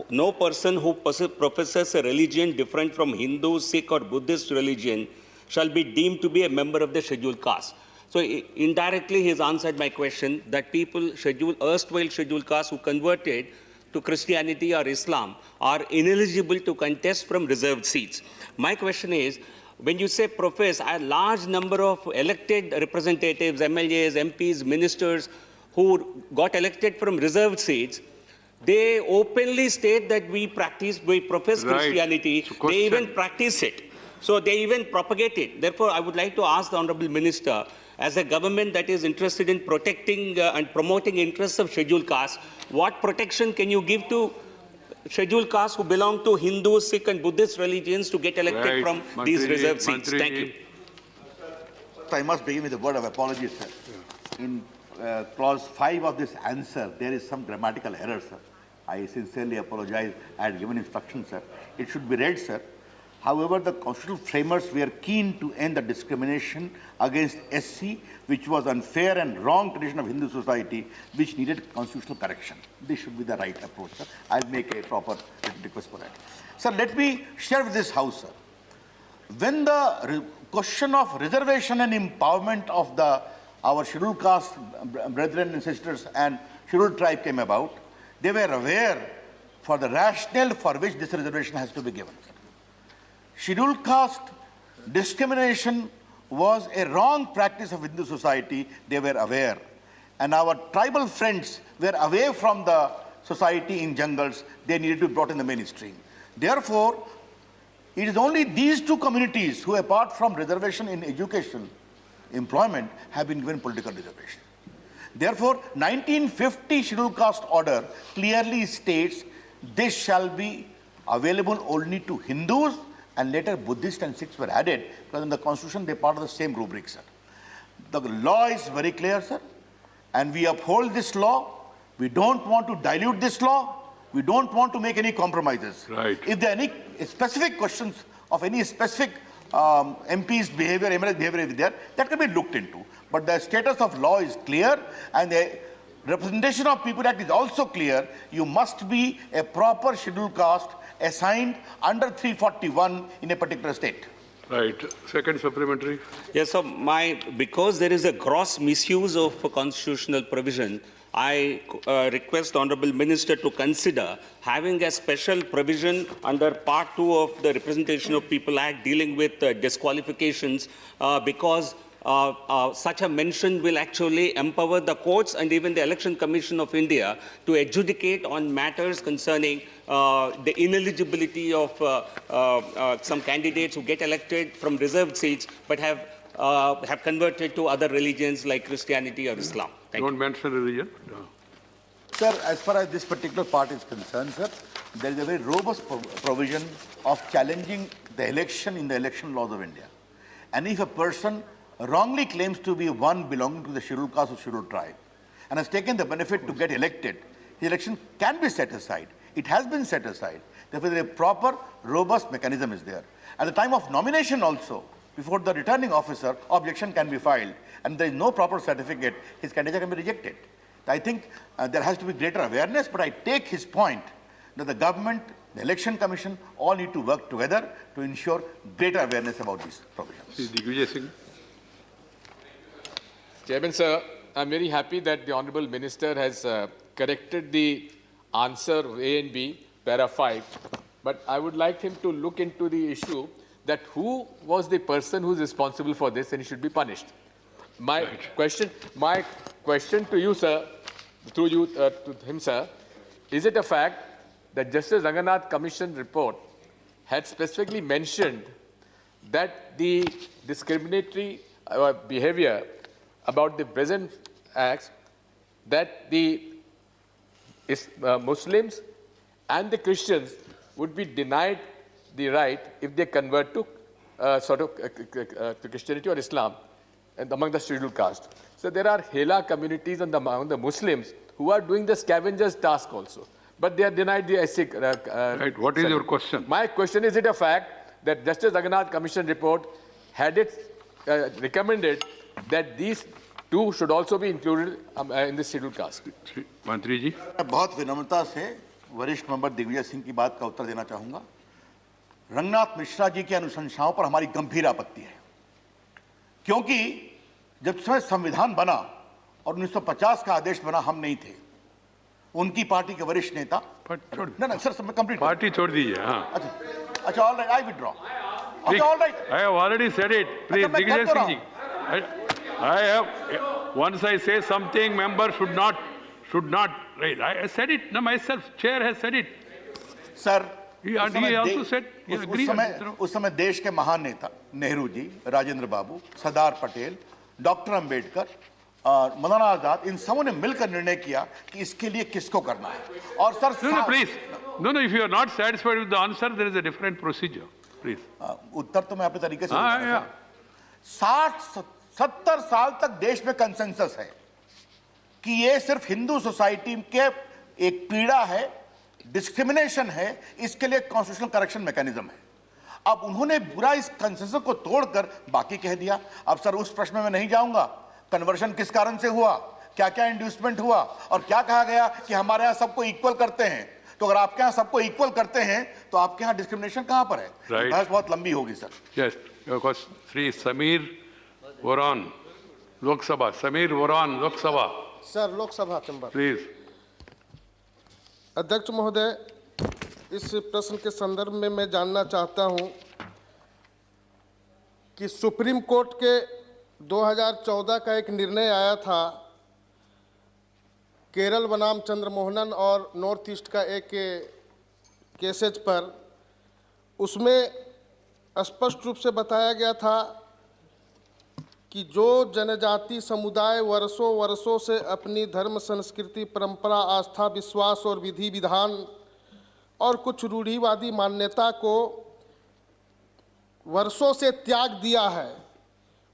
no person who professes a religion different from Hindu, Sikh or Buddhist religion shall be deemed to be a member of the scheduled caste. So indirectly he has answered my question that people erstwhile scheduled caste who converted to Christianity or Islam are ineligible to contest from reserved seats. My question is, when you say profess, a large number of elected representatives, MLAs, MPs, ministers who got elected from reserved seats, they openly state that we profess Christianity. They even practice it. So they even propagate it. Therefore, I would like to ask the Honorable Minister, as a government that is interested in protecting and promoting interests of scheduled castes, what protection can you give to scheduled castes who belong to Hindu, Sikh and Buddhist religions to get elected from these reserved seats? Thank you. I must begin with a word of apology, sir. In clause 5 of this answer, there is some grammatical error, sir. I sincerely apologize. I had given instructions, sir. It should be read, sir. However, the constitutional framers were keen to end the discrimination against SC, which was unfair and wrong tradition of Hindu society, which needed constitutional correction. This should be the right approach, sir. I'll make a proper request for that. Sir, let me share with this House, sir. When the question of reservation and empowerment of our scheduled caste brethren and sisters and scheduled tribe came about, they were aware for the rationale for which this reservation has to be given. Scheduled caste discrimination was a wrong practice of Hindu society. They were aware. And our tribal friends were away from the society in jungles. They needed to be brought in the mainstream. Therefore, it is only these two communities who, apart from reservation in education, employment, have been given political reservation. Therefore, 1950 Scheduled Caste Order clearly states this shall be available only to Hindus, and later Buddhists and Sikhs were added, because in the Constitution they are part of the same rubric, sir. The law is very clear, sir, and we uphold this law. We don't want to dilute this law. We don't want to make any compromises. Right. If there are any specific questions of any specific MP's behavior, MLA's behavior is there, that can be looked into. But the status of law is clear, and the Representation of People Act is also clear. You must be a proper scheduled caste assigned under 341 in a particular state. Right. Second supplementary. Yes, so because there is a gross misuse of a constitutional provision, I request the Honourable Minister to consider having a special provision under Part 2 of the Representation of People Act dealing with disqualifications because such a mention will actually empower the courts and even the Election Commission of India to adjudicate on matters concerning the ineligibility of some candidates who get elected from reserved seats but have converted to other religions like Christianity or Islam. Don't mention religion. No. Sir, as far as this particular part is concerned, sir, there is a very robust provision of challenging the election in the election laws of India. And if a person wrongly claims to be one belonging to the scheduled caste or scheduled tribe and has taken the benefit to get elected, the election can be set aside. It has been set aside. Therefore, a proper, robust mechanism is there. At the time of nomination also, before the returning officer, objection can be filed, and there is no proper certificate, his candidature can be rejected. I think there has to be greater awareness, but I take his point that the government, the Election Commission, all need to work together to ensure greater awareness about these provisions. Digvijay Singh. Chairman, sir, I'm very happy that the Honourable Minister has corrected the answer A and B, para 5, but I would like him to look into the issue that who was the person who is responsible for this and he should be punished. My question to you, sir, through you to him, sir, is it a fact that Justice Ranganath Commission report had specifically mentioned that the discriminatory behavior about the present acts, that the Muslims and the Christians would be denied the right if they convert to to Christianity or Islam and among the scheduled caste. So there are Hela communities among the Muslims who are doing the scavenger's task also, but they are denied the SC. Right. What is your question? My question is it a fact that Justice Ranganath Commission report had it recommended that these two should also be included in the scheduled caste? मंत्री जी, मैं बहुत विनम्रता से वरिष्ठ member Digvijay Singh की बात का उत्तर देना चाहूंगा। रंगनाथ मिश्रा जी की अनुशंसाओं पर हमारी गंभीर आपत्ति है, क्योंकि जब समय संविधान बना और 1950 का आदेश बना, हम नहीं थे, उनकी पार्टी के वरिष्ठ नेता ना सर मैं कंप्लीट पार्टी छोड़ दीजिए। हाँ, अच्छा ऑल राइट, आई विथड्रॉ। अच्छा all right, I have already said it. Please, Digvijay Singh ji. I have, once I say something, member should not, right. I said it myself, chair has said it. Sir, he also said, he agreed. उस समय देश के महान नेता नेहरू जी, राजेंद्र बाबू, Sardar Patel, doctor Ambedkar और मौलाना आजाद, इन सबों ने मिलकर निर्णय किया कि इसके लिए किसको करना है। और sir No, please. No, if you are not satisfied with the answer, there is a different procedure. Please. उत्तर तो मैं अपने तरीके से 60-70 साल तक देश में कंसेंसस है कि ये सिर्फ हिंदू सोसाइटी के एक पीड़ा है, डिस्क्रिमिनेशन है, इसके लिए कॉन्स्टिट्यूशनल करेक्शन मैकेनिज्म है। अब उन्होंने पूरा इस कंसेंसस को तोड़कर बाकी कह दिया। अब सर उस प्रश्न में मैं नहीं जाऊंगा, कन्वर्शन किस कारण से हुआ, क्या क्या इंड्यूसमेंट हुआ और क्या कहा गया कि हमारे यहाँ सबको इक्वल करते हैं। तो अगर आपके यहाँ सबको इक्वल करते हैं तो आपके यहाँ डिस्क्रिमिनेशन कहाँ पर है? बहस बहुत लंबी होगी sir. Yes, because Shri Sameer Oraon Lok Sabha, Sameer Oraon Lok Sabha. Sir Lok Sabha chamber. Please. अध्यक्ष महोदय, इस प्रश्न के संदर्भ में मैं जानना चाहता हूं कि सुप्रीम कोर्ट के 2014 का एक निर्णय आया था केरल बनाम चंद्रमोहनन और नॉर्थ ईस्ट का एक केसेज पर। उसमें स्पष्ट रूप से बताया गया था कि जो जनजाति समुदाय वर्षों से अपनी धर्म, संस्कृति, परंपरा, आस्था, विश्वास और विधि विधान और कुछ रूढ़िवादी मान्यता को वर्षों से त्याग दिया है,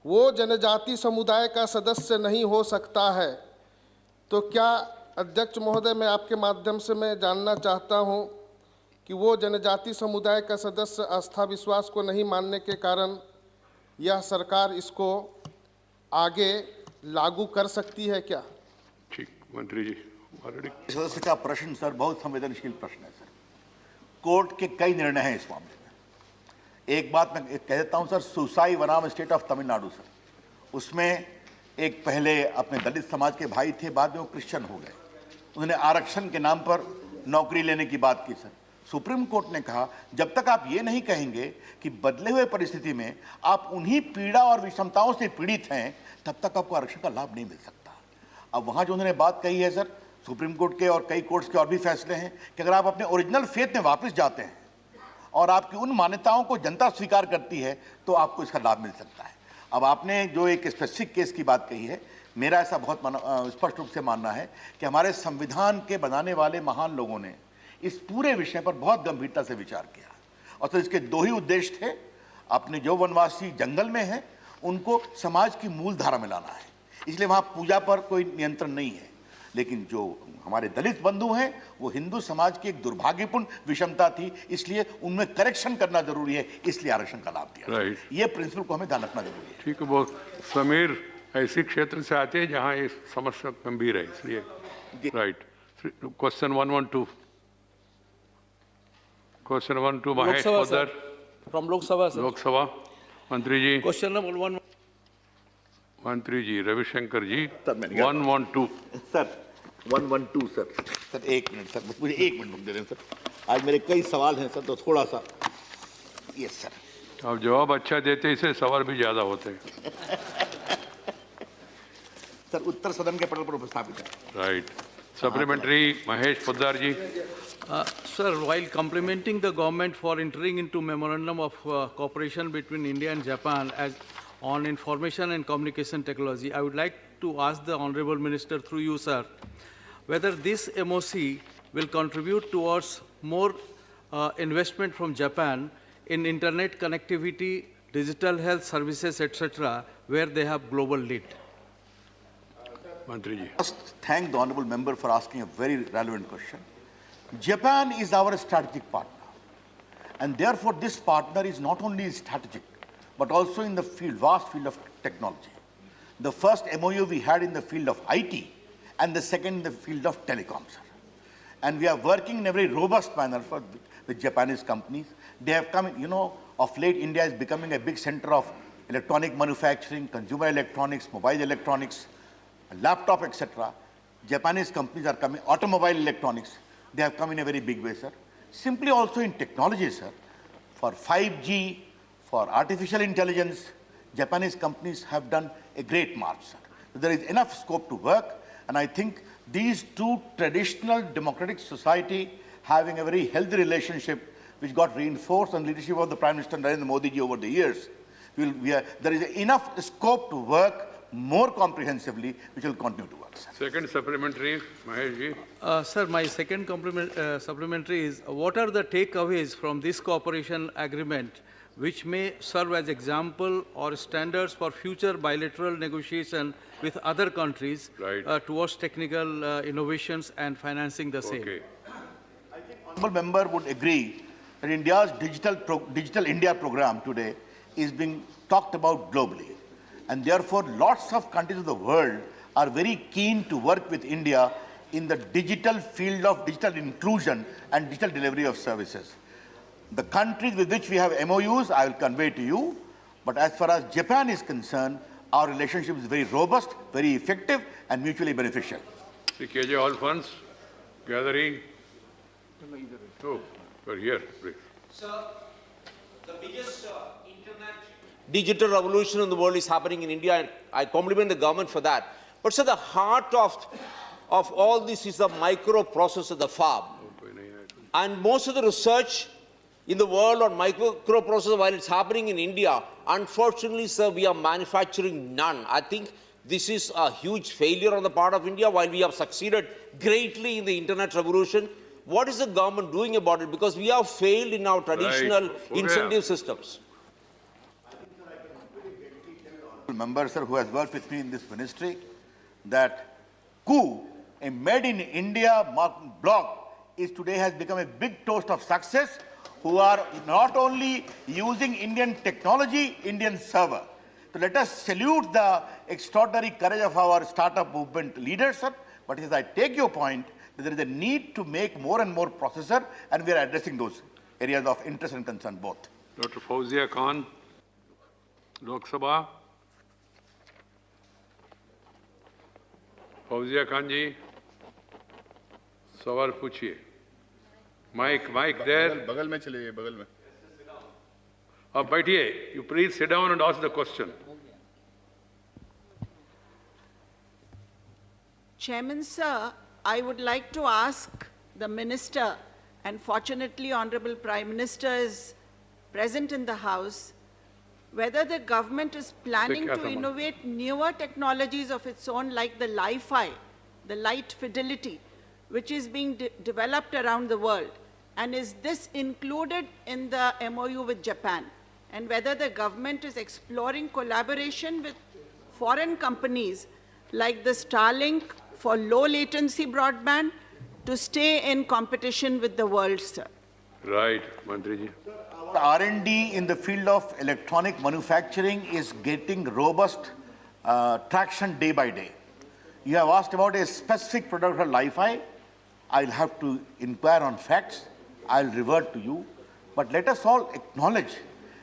वो जनजाति समुदाय का सदस्य नहीं हो सकता है। तो क्या अध्यक्ष महोदय, मैं आपके माध्यम से मैं जानना चाहता हूं कि वो जनजाति समुदाय का सदस्य आस्था विश्वास को नहीं मानने के कारण यह सरकार इसको आगे लागू कर सकती है क्या? ठीक, मंत्री जी। सदस्य का प्रश्न सर बहुत संवेदनशील प्रश्न है सर। कोर्ट के कई निर्णय हैं इस मामले में। एक बात मैं कह देता हूं सर, सुसाई वनाम स्टेट ऑफ तमिलनाडु सर, उसमें एक पहले अपने दलित समाज के भाई थे, बाद में वो क्रिश्चियन हो गए, उन्होंने आरक्षण के नाम पर नौकरी लेने की बात की सर। सुप्रीम कोर्ट ने कहा जब तक आप ये नहीं कहेंगे कि बदले हुए परिस्थिति में आप उन्हीं पीड़ा और विषमताओं से पीड़ित हैं, तब तक आपको आरक्षण का लाभ नहीं मिल सकता। अब वहां जो उन्होंने बात कही है सर, सुप्रीम कोर्ट के और कई कोर्ट्स के और भी फैसले हैं कि अगर आप अपने ओरिजिनल फेथ में वापस जाते हैं और आपकी उन मान्यताओं को जनता स्वीकार करती है तो आपको इसका लाभ मिल सकता है। अब आपने जो एक स्पेसिफिक केस की बात कही है, मेरा ऐसा बहुत स्पष्ट रूप से मानना है कि हमारे संविधान के बनाने वाले महान लोगों ने इस पूरे विषय पर बहुत गंभीरता से विचार किया और तो इसके दो ही उद्देश्य थे, अपने जो वनवासी जंगल में हैं उनको समाज की मूल धारा में लाना है, इसलिए वहाँ पूजा पर कोई नियंत्रण नहीं है। लेकिन जो हमारे दलित बंधु हैं वो हिंदू समाज की एक दुर्भाग्यपूर्ण विषमता थी, इसलिए उनमें करेक्शन करना जरूरी है, इसलिए आरक्षण का लाभ दिया। ये प्रिंसिपल को हमें ध्यान रखना जरूरी है। ठीक है, बहुत समीर ऐसी क्षेत्र से आते हैं जहाँ ये समस्या गंभीर है, इसलिए right. Question 112 Mahesh Poddar from Lok Sabha sir. Lok Sabha मंत्री जी। क्वेश्चन नंबर 1 मंत्री जी रविशंकर जी 112 सर 112 सर। सर एक मिनट सर, मुझे एक मिनट दे दें सर, आज मेरे कई सवाल हैं सर, तो थोड़ा सा यस सर। अब जवाब अच्छा देते इससे सवाल भी ज्यादा होते हैं। सर उत्तर सदन के पटल पर उपस्थापित है। Right. Supplementary Mahesh Poddar ji. Sir, while complimenting the government for entering into memorandum of cooperation between India and Japan on information and communication technology, I would like to ask the Honorable Minister through you, sir, whether this MOC will contribute towards more investment from Japan in internet connectivity, digital health services, etc., where they have global lead. Mantri ji. First, thank the honorable member for asking a very relevant question. Japan is our strategic partner, and therefore this partner is not only strategic, but also in the vast field of technology. The first MOU we had in the field of IT, and the second in the field of telecoms. And we are working in a very robust manner with Japanese companies. They have come, of late India is becoming a big center of electronic manufacturing, consumer electronics, mobile electronics, laptop, etc. Japanese companies are coming, automobile electronics. They have come in a very big way, sir. Simply also in technology, sir, for 5G, for artificial intelligence, Japanese companies have done a great march, sir. There is enough scope to work, and I think these two traditional democratic society having a very healthy relationship, which got reinforced on the leadership of the Prime Minister Narendra Modi ji over the years, there is enough scope to work more comprehensively, which will continue to work, sir. Second supplementary, Mahesh ji. Sir, my second supplementary is, what are the takeaways from this cooperation agreement which may serve as example or standards for future bilateral negotiation with other countries towards technical innovations and financing the same? Okay. I think honorable member would agree that India's Digital India program today is being talked about globally. And therefore, lots of countries of the world are very keen to work with India in the digital field of digital inclusion and digital delivery of services. The countries with which we have MOUs, I will convey to you, but as far as Japan is concerned, our relationship is very robust, very effective, and mutually beneficial. The KJ All Funds gathering. Oh, we're here, please. Sir, the biggest internet digital revolution in the world is happening in India, and I compliment the government for that. But sir, the heart of all this is the microprocessor, the fab. And most of the research in the world on microprocessor, while it's happening in India, unfortunately, sir, we are manufacturing none. I think this is a huge failure on the part of India, while we have succeeded greatly in the internet revolution. What is the government doing about it? Because we have failed in our traditional incentive systems. Member, sir, who has worked with me in this ministry, that COO, a made in India blog, today has become a big toast of success, who are not only using Indian technology, Indian server. So let us salute the extraordinary courage of our startup movement leaders, sir. But as I take your point, there is a need to make more and more processor, and we are addressing those areas of interest and concern both. Dr. Fauzia Khan, Lok Sabha. Fauzia Khan ji सवाल पूछिए. Mike there. बगल में चलिए, बगल में. अब बैठिए. You please sit down and ask the question. Chairman, sir, I would like to ask the Minister, and fortunately Honorable Prime Minister is present in the House, whether the government is planning to innovate newer technologies of its own like the Li-Fi, the light fidelity, which is being developed around the world, and is this included in the MOU with Japan, and whether the government is exploring collaboration with foreign companies like the Starlink for low latency broadband to stay in competition with the world, sir. Right, Mantriji. R&D in the field of electronic manufacturing is getting robust traction day by day. You have asked about a specific product called Li-Fi. I'll have to inquire on facts. I'll revert to you. But let us all acknowledge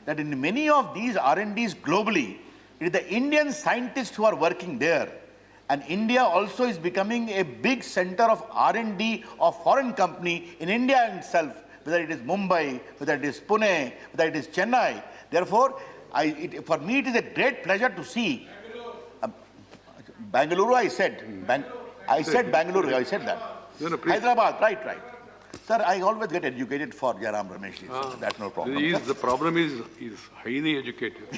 that in many of these R&Ds globally, it is the Indian scientists who are working there. And India also is becoming a big center of R&D of foreign company in India itself, whether it is Mumbai, whether it is Pune, whether it is Chennai. Therefore, for me it is a great pleasure to see. Bangalore, I said. I said Bangalore, I said that. No, Hyderabad, right. Sir, I always get educated for Jairam Ramesh. That's no problem. The problem is he's highly educated.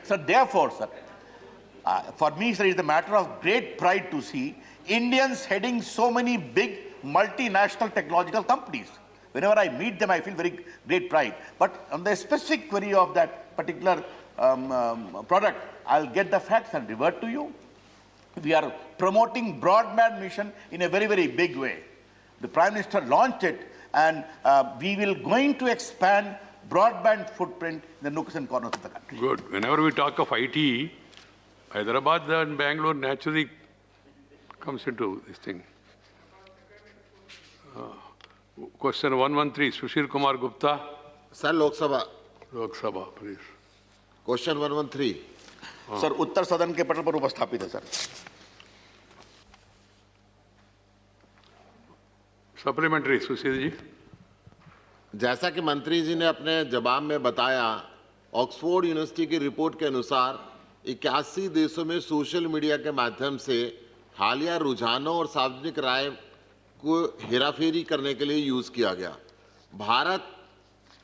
So therefore, sir, for me, sir, it's a matter of great pride to see Indians heading so many big multinational technological companies. Whenever I meet them, I feel very great pride. But on the specific query of that particular product, I'll get the facts and revert to you. We are promoting broadband mission in a very, very big way. The Prime Minister launched it, and we will going to expand broadband footprint in the nooks and corners of the country. Good. Whenever we talk of IT, Hyderabad and Bangalore naturally comes into this thing. Question 113, Sushil Kumar Gupta. Sir, Lok Sabha. Lok Sabha, please. Question 113. Sir, उत्तर सदन के पटल पर उपस्थापित है, sir. Supplementary, Sushil ji. जैसा कि मंत्री जी ने अपने जवाब में बताया, ऑक्सफोर्ड यूनिवर्सिटी की रिपोर्ट के अनुसार 81 देशों में सोशल मीडिया के माध्यम से हालिया रुझानों और सार्वजनिक राय को हेराफेरी करने के लिए यूज़ किया गया. भारत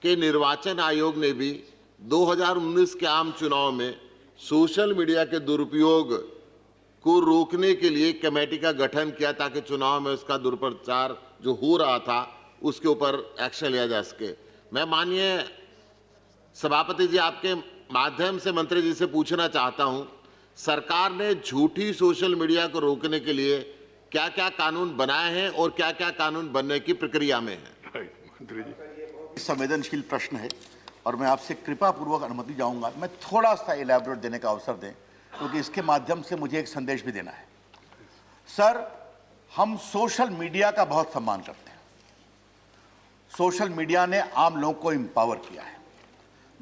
के निर्वाचन आयोग ने भी 2019 के आम चुनाव में सोशल मीडिया के दुरुपयोग को रोकने के लिए कमेटी का गठन किया ताकि चुनाव में उसका दुष्प्रचार जो हो रहा था उसके ऊपर एक्शन लिया जा सके. मैं माननीय सभापति जी आपके माध्यम से मंत्री जी से पूछना चाहता हूं, सरकार ने झूठी सोशल मीडिया को रोकने के लिए क्या-क्या कानून बनाए हैं और क्या-क्या कानून बनने की प्रक्रिया में है. मंत्री जी, संवेदनशील प्रश्न है और मैं आपसे कृपा पूर्वक अनुमति चाहूंगा. मैं थोड़ा सा इलैबोरेट देने का अवसर दें क्योंकि इसके माध्यम से मुझे एक संदेश भी देना है. सर, हम सोशल मीडिया का बहुत सम्मान करते हैं. सोशल मीडिया ने आम लोगों को एम्पावर किया है.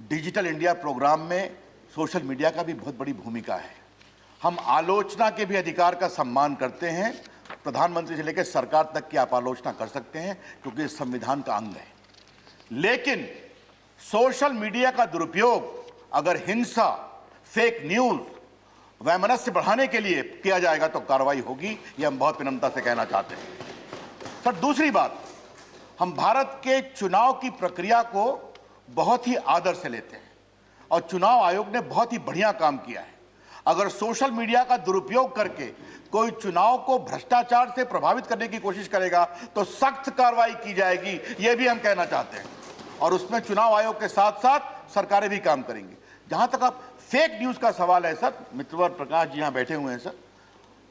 डिजिटल इंडिया प्रोग्राम में सोशल मीडिया का भी बहुत बड़ी भूमिका है. हम आलोचना के भी अधिकार का सम्मान करते हैं. प्रधानमंत्री से लेकर सरकार तक की आप आलोचना कर सकते हैं क्योंकि इस संविधान का अंग है. लेकिन सोशल मीडिया का दुरुपयोग अगर हिंसा, फेक न्यूज, वैमनस्य बढ़ाने के लिए किया जाएगा तो कार्रवाई होगी. यह हम बहुत विनम्रता से कहना चाहते हैं. सर, दूसरी बात, हम भारत के चुनाव की प्रक्रिया को बहुत ही आदर से लेते हैं और चुनाव आयोग ने बहुत ही बढ़िया काम किया है. अगर सोशल मीडिया का दुरुपयोग करके कोई चुनाव को भ्रष्टाचार से प्रभावित करने की कोशिश करेगा तो सख्त कार्रवाई की जाएगी, यह भी हम कहना चाहते हैं. और उसमें चुनाव आयोग के साथ साथ सरकारें भी काम करेंगी. जहां तक आप फेक न्यूज का सवाल है सर, मित्रवर प्रकाश जी यहां बैठे हुए हैं सर,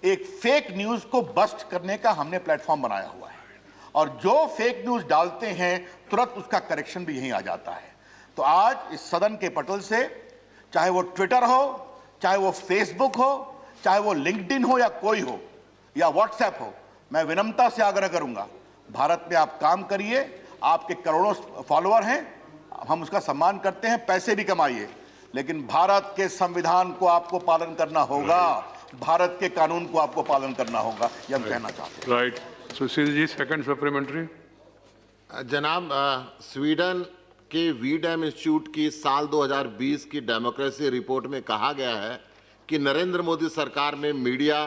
एक फेक न्यूज को बस्ट करने का हमने प्लेटफॉर्म बनाया हुआ है और जो फेक न्यूज डालते हैं तुरंत उसका करेक्शन भी यहीं आ जाता है. तो आज इस सदन के पटल से, चाहे वो ट्विटर हो, चाहे वो फेसबुक हो, चाहे वो लिंक्डइन हो या कोई हो या व्हाट्सएप हो, मैं विनम्रता से आग्रह करूंगा, भारत में आप काम करिए, आपके करोड़ों फॉलोअर हैं, हम उसका सम्मान करते हैं, पैसे भी कमाइए, लेकिन भारत के संविधान को आपको पालन करना होगा, भारत के कानून को आपको पालन करना होगा, ये हम कहना चाहते हैं। Right. Sushil ji, second supplementary. जनाब, स्वीडन के वीडैम इंस्टीट्यूट की साल 2020 की डेमोक्रेसी रिपोर्ट में कहा गया है कि नरेंद्र मोदी सरकार में मीडिया,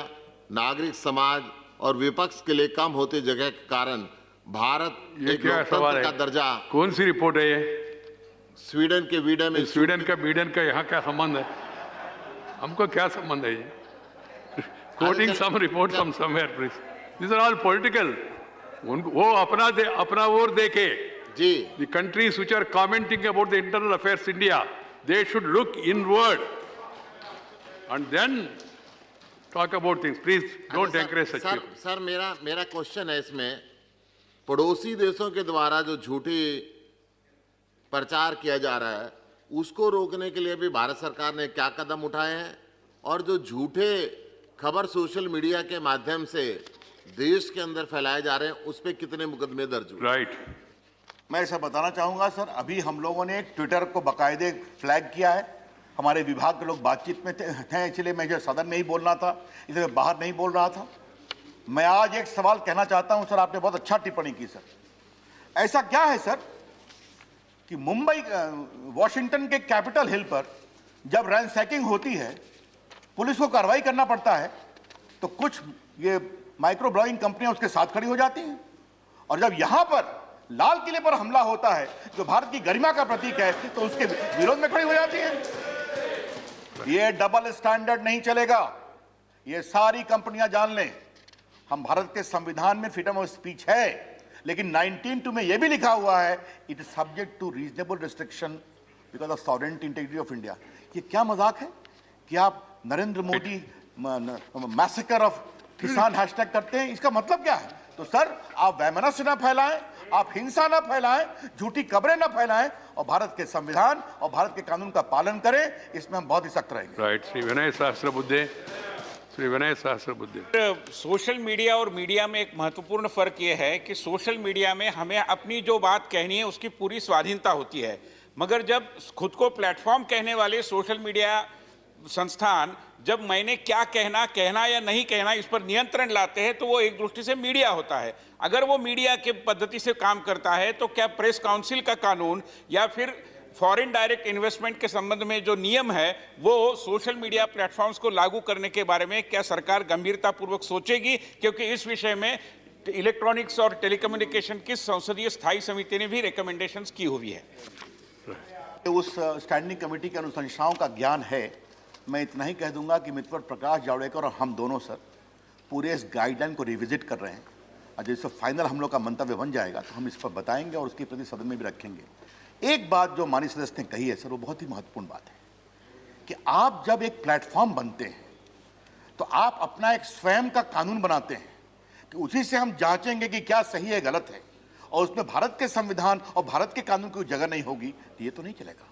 नागरिक समाज और विपक्ष के लिए कम होते जगह के कारण भारत एक लोकतंत्र का दर्जा। कौन सी रिपोर्ट है ये? स्वीडन के वीडैम। स्वीडन का यहाँ क्या संबंध है? हमको क्या संबंध है ये? Quoting some report from somewhere please. This are all political. वो अपना ओर देखे जी। The countries which are commenting about the internal affairs India, they should look inward and then talk about things. Please don't encourage such people. Sir मेरा question है इसमें, पड़ोसी देशों के द्वारा जो झूठी प्रचार किया जा रहा है उसको रोकने के लिए भी भारत सरकार ने क्या कदम उठाए हैं, और जो झूठे खबर सोशल मीडिया के माध्यम से देश के अंदर फैलाए जा रहे हैं उस पर कितने मुकदमे दर्ज हुए? राइट। मैं ऐसा बताना चाहूंगा सर, अभी हम लोगों ने ट्विटर को बाकायदे फ्लैग किया है, हमारे विभाग के लोग बातचीत में थे, इसलिए मैं जो सदन में ही बोलना था, इसलिए मैं बाहर नहीं बोल रहा था। मैं आज एक सवाल कहना चाहता हूं सर, आपने बहुत अच्छा टिप्पणी की सर। ऐसा क्या है सर कि मुंबई वॉशिंगटन के कैपिटल हिल पर जब रैंसैकिंग होती है, पुलिस को कार्रवाई करना पड़ता है, तो कुछ ये माइक्रो ब्लॉगिंग कंपनियां उसके साथ खड़ी हो जाती हैं, और जब यहां पर लाल किले पर हमला होता है जो भारत की गरिमा का प्रतीक है, तो उसके विरोध में खड़ी हो जाती है। ये डबल स्टैंडर्ड नहीं चलेगा, ये सारी कंपनियां जान लें। हम भारत के संविधान में फ्रीडम ऑफ स्पीच है, लेकिन 19(2) में यह भी लिखा हुआ है, it is subject to reasonable restriction because of sovereignty integrity of India. ये क्या मजाक है कि आप Narendra Modi massacre of kisan hashtag करते हैं? इसका मतलब क्या है? तो सर, आप वैमनस्य ना फैलाएं, आप हिंसा ना फैलाएं, झूठी खबरें ना फैलाएं, और भारत के संविधान और भारत के कानून का पालन करें, इसमें हम बहुत ही सख्त रहेंगे। Right. Shri Vinay Sahasrabuddhe. Social media और मीडिया में एक महत्वपूर्ण फर्क यह है कि सोशल मीडिया में हमें अपनी जो बात कहनी है उसकी पूरी स्वाधीनता होती है, मगर जब खुद को प्लेटफॉर्म कहने वाले सोशल मीडिया संस्थान जब मैंने क्या कहना या नहीं कहना इस पर नियंत्रण लाते हैं, तो वो एक दृष्टि से मीडिया होता है। अगर वो मीडिया के पद्धति से काम करता है तो क्या प्रेस काउंसिल का कानून या फिर फॉरेन डायरेक्ट इन्वेस्टमेंट के संबंध में जो नियम है वो सोशल मीडिया प्लेटफॉर्म्स को लागू करने के बारे में क्या सरकार गंभीरतापूर्वक सोचेगी? क्योंकि इस विषय में इलेक्ट्रॉनिक्स और टेलीकम्युनिकेशन की संसदीय स्थायी समिति ने भी रिकमेंडेशंस की हुई है। उस स्टैंडिंग कमेटी के अनुशंसाओं का ज्ञान है। मैं इतना ही कह दूंगा कि मित्र प्रकाश जावड़ेकर और हम दोनों सर पूरे इस गाइडलाइन को रिविजिट कर रहे हैं, और जैसे फाइनल हम लोग का मंतव्य बन जाएगा तो हम इस पर बताएंगे और उसके प्रति सदन में भी रखेंगे। एक बात जो माननीय सदस्य ने कही है सर, वो बहुत ही महत्वपूर्ण बात है कि आप जब एक प्लेटफॉर्म बनते हैं तो आप अपना एक स्वयं का कानून बनाते हैं कि उसी से हम जांचेंगे कि क्या सही है गलत है, और उसमें भारत के संविधान और भारत के कानून की जगह नहीं होगी, तो ये तो नहीं चलेगा।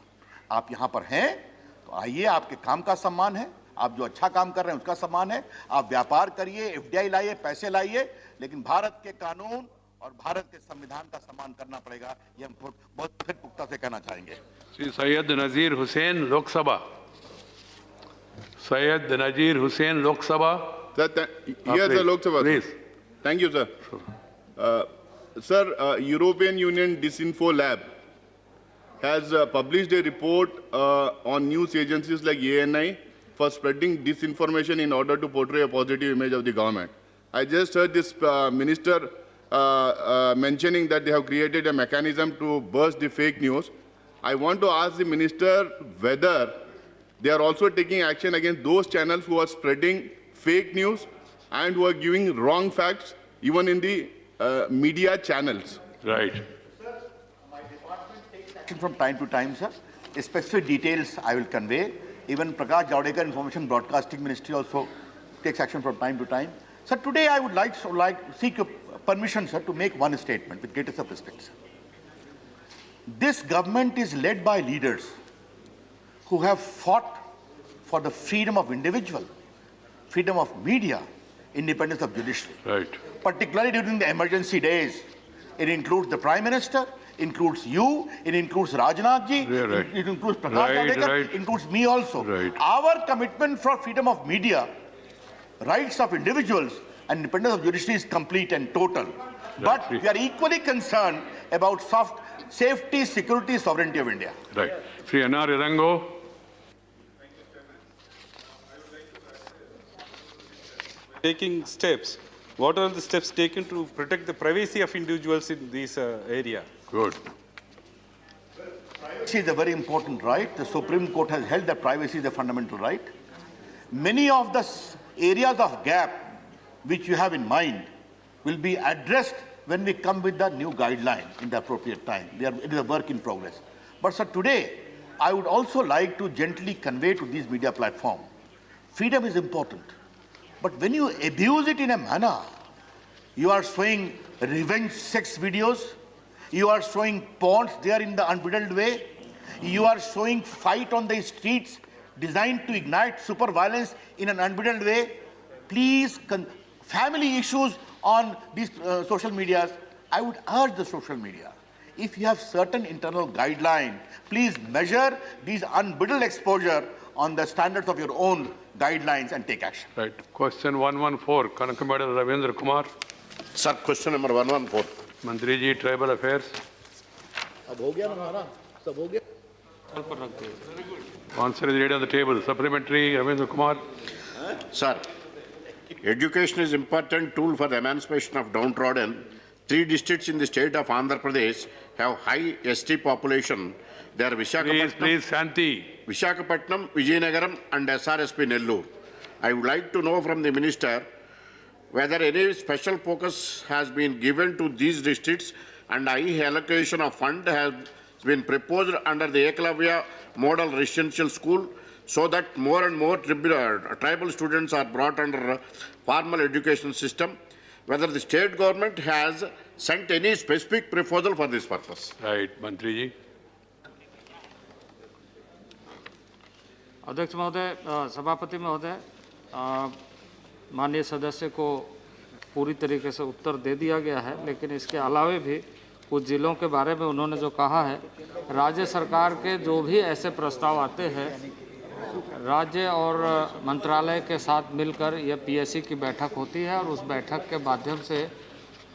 आप यहाँ पर हैं तो आइए, आपके काम का सम्मान है, आप जो अच्छा काम कर रहे हैं उसका सम्मान है, आप व्यापार करिए, एफडीआई लाइए, पैसे लाइए, लेकिन भारत के कानून और भारत के संविधान का सम्मान करना पड़ेगा। ये हम बहुत फिर पुख्ता से कहना चाहेंगे। Shri Syed Nazir Hussain, Lok Sabha. Syed Nazir Hussain, Lok Sabha. Lok Sabha please. Thank you sir. Sir, European Union Disinfo Lab has published a report on news agencies like ANI for spreading disinformation in order to portray a positive image of the government. I just heard this minister mentioning that they have created a mechanism to burst the fake news. I want to ask the minister whether they are also taking action against those channels who are spreading fake news and who are giving wrong facts, even in the media channels. Right. Sir, my department takes action from time to time, sir. Specific details I will convey. Even Prakash Javadekar, Information Broadcasting Ministry also takes action from time to time. Sir, today I would like to seek your permission, sir, to make one statement with greatest of respect, sir. This government is led by leaders who have fought for the freedom of individual, freedom of media, independence of judiciary. Right. particularly during the emergency days. It includes the Prime Minister, includes you, it includes Rajnath ji, it includes Prakash Javadekar, it includes me also. Our commitment for freedom of media, rights of individuals, and independence of judiciary is complete and total. But we are equally concerned about safety, security, sovereignty of India. Right. Sri N.R. Irango. Taking steps. What are the steps taken to protect the privacy of individuals in this area? Good. Privacy is a very important right. The Supreme Court has held that privacy is a fundamental right. Many of the areas of gap which you have in mind will be addressed when we come with the new guideline in the appropriate time. It is a work in progress. But sir, today, I would also like to gently convey to these media platforms, freedom is important. But when you abuse it in a manner, you are showing revenge sex videos, you are showing porns there in the unbridled way, you are showing fight on the streets designed to ignite super violence in an unbridled way. Please, family issues on these social medias, I would urge the social media, if you have certain internal guideline, please measure these unbridled exposure on the standards of your own guidelines and take action. Right. Question 114, Kanakamada Ravindra Kumar. Sir, question number 114. Mantri ji, Tribal Affairs. Answer is ready on the table. Supplementary, Ravindra Kumar. Sir, education is important tool for the emancipation of downtrodden. 3 districts in the state of Andhra Pradesh have high ST population. They are Visakhapatnam, please, Shanti. Visakhapatnam, Vizianagaram and SRSP Nellore. I would like to know from the minister whether any special focus has been given to these districts and high allocation of fund has been proposed under the Eklavya Model Residential School so that more and more tribal students are brought under formal education system. Whether the state government has sent any specific proposal for this purpose. Right, Mantri ji. अध्यक्ष महोदय, सभापति महोदय, माननीय सदस्य को पूरी तरीके से उत्तर दे दिया गया है, लेकिन इसके अलावे भी कुछ जिलों के बारे में उन्होंने जो कहा है, राज्य सरकार के जो भी ऐसे प्रस्ताव आते हैं, राज्य और मंत्रालय के साथ मिलकर यह पीएससी की बैठक होती है और उस बैठक के माध्यम से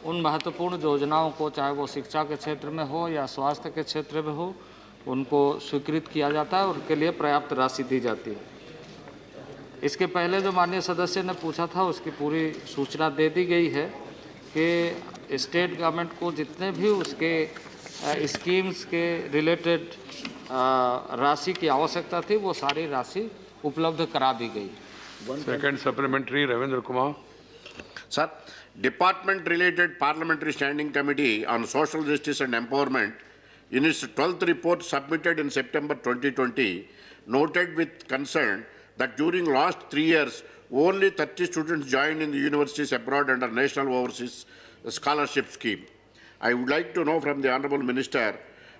उन महत्वपूर्ण योजनाओं को, चाहे वो शिक्षा के क्षेत्र में हो या स्वास्थ्य के क्षेत्र में हो, उनको स्वीकृत किया जाता है और उनके लिए पर्याप्त राशि दी जाती है। इसके पहले जो माननीय सदस्य ने पूछा था उसकी पूरी सूचना दे दी गई है कि स्टेट गवर्नमेंट को जितने भी उसके स्कीम्स के रिलेटेड राशि की आवश्यकता थी वो सारी राशि उपलब्ध करा दी गई। Second supplementary, Ravindra Kumar. Sir, Department related Parliamentary Standing Committee on Social Justice and Empowerment in its 12th report submitted in September 2020 noted with concern that during last 3 years only 30 students joined in the universities abroad under National Overseas Scholarship Scheme. I would like to know from the Honourable Minister,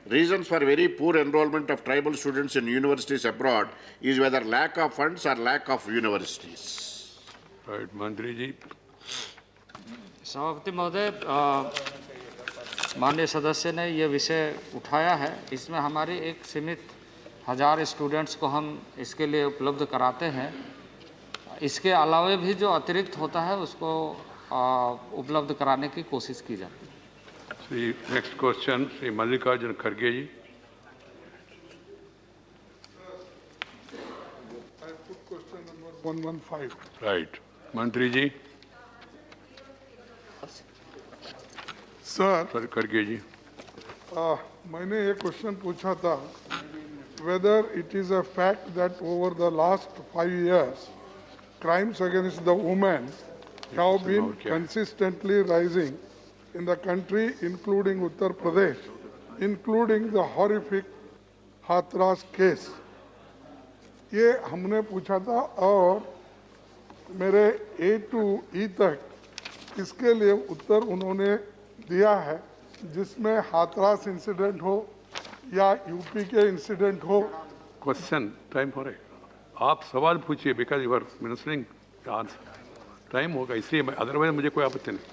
reasons for very poor enrollment of tribal students in universities abroad is whether lack of funds or lack of universities. Right, Mantri ji. सभापति महोदय, माननीय सदस्य ने ये विषय उठाया है। इसमें हमारी एक सीमित 1000 स्टूडेंट्स को हम इसके लिए उपलब्ध कराते हैं। इसके अलावा भी जो अतिरिक्त होता है उसको उपलब्ध कराने की कोशिश की जाती है। See, next question, Sri Mallikarjun Kharge ji. I put question number 115. Right, Mantri ji. Sir, Kharge ji. मैंने एक क्वेश्चन पूछा था whether it is a fact that over the last 5 years crimes against the women have been consistently rising in the country, including Uttar Pradesh, including the horrific Hathras case. ये हमने पूछा था और मेरे A to E तक इसके लिए उत्तर उन्होंने दिया है, जिसमें हाथरस इंसिडेंट हो या यूपी के इंसिडेंट हो। Question, time हो रहा है। आप सवाल पूछिए because you are ministering the answer. Time होगा इसलिए, otherwise मुझे कोई आपत्ति नहीं।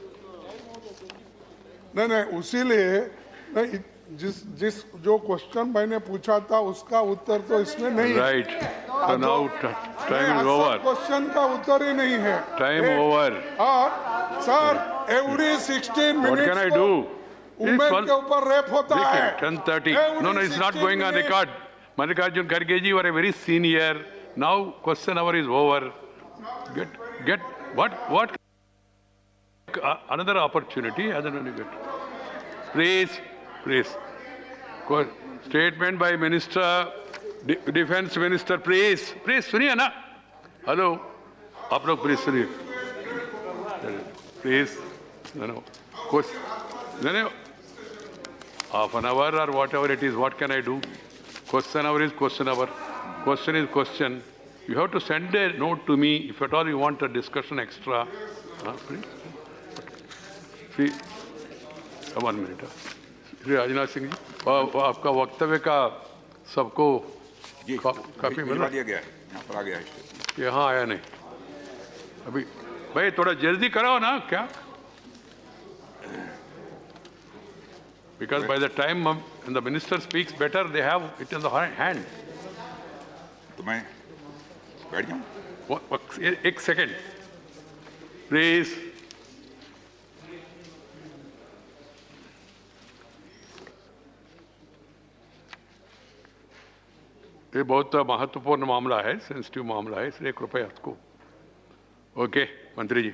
नहीं उसीलिए नहीं, जिस जो क्वेश्चन मैंने पूछा था उसका उत्तर तो इसमें नहीं Right. So now time is over. Question का उत्तर ही नहीं है. Time over. और sir every 16 What minutes can I do? Women के ऊपर रेप होता है. 10:30. No, it's not 16 going on record. Mallikarjun Kharge ji were a very senior. Now question hour is over. Get what? Another opportunity as and when you get. Please. Statement by Minister, Defense Minister, please सुनिए ना. Hello, आप लोग please सुनिए. Please, no. Half an hour or whatever it is, what can I do? Question hour is question hour. Question is question. You have to send a note to me if at all you want a discussion extra. Please. See, 1 minute. Shri Rajnath Singh ji, आपका वक्तव्य का सबको काफी मिला दिया गया है, यहाँ पर आ गया है. यहाँ आया नहीं अभी. भाई थोड़ा जल्दी कराओ ना क्या, because by the time when the minister speaks better they have it in the hand. तो मैं बैठ जाऊँ? एक सेकेंड प्लीज. ये बहुत महत्वपूर्ण मामला है, सेंसिटिव मामला है, इसलिए कृपया इसको. ओके मंत्री जी.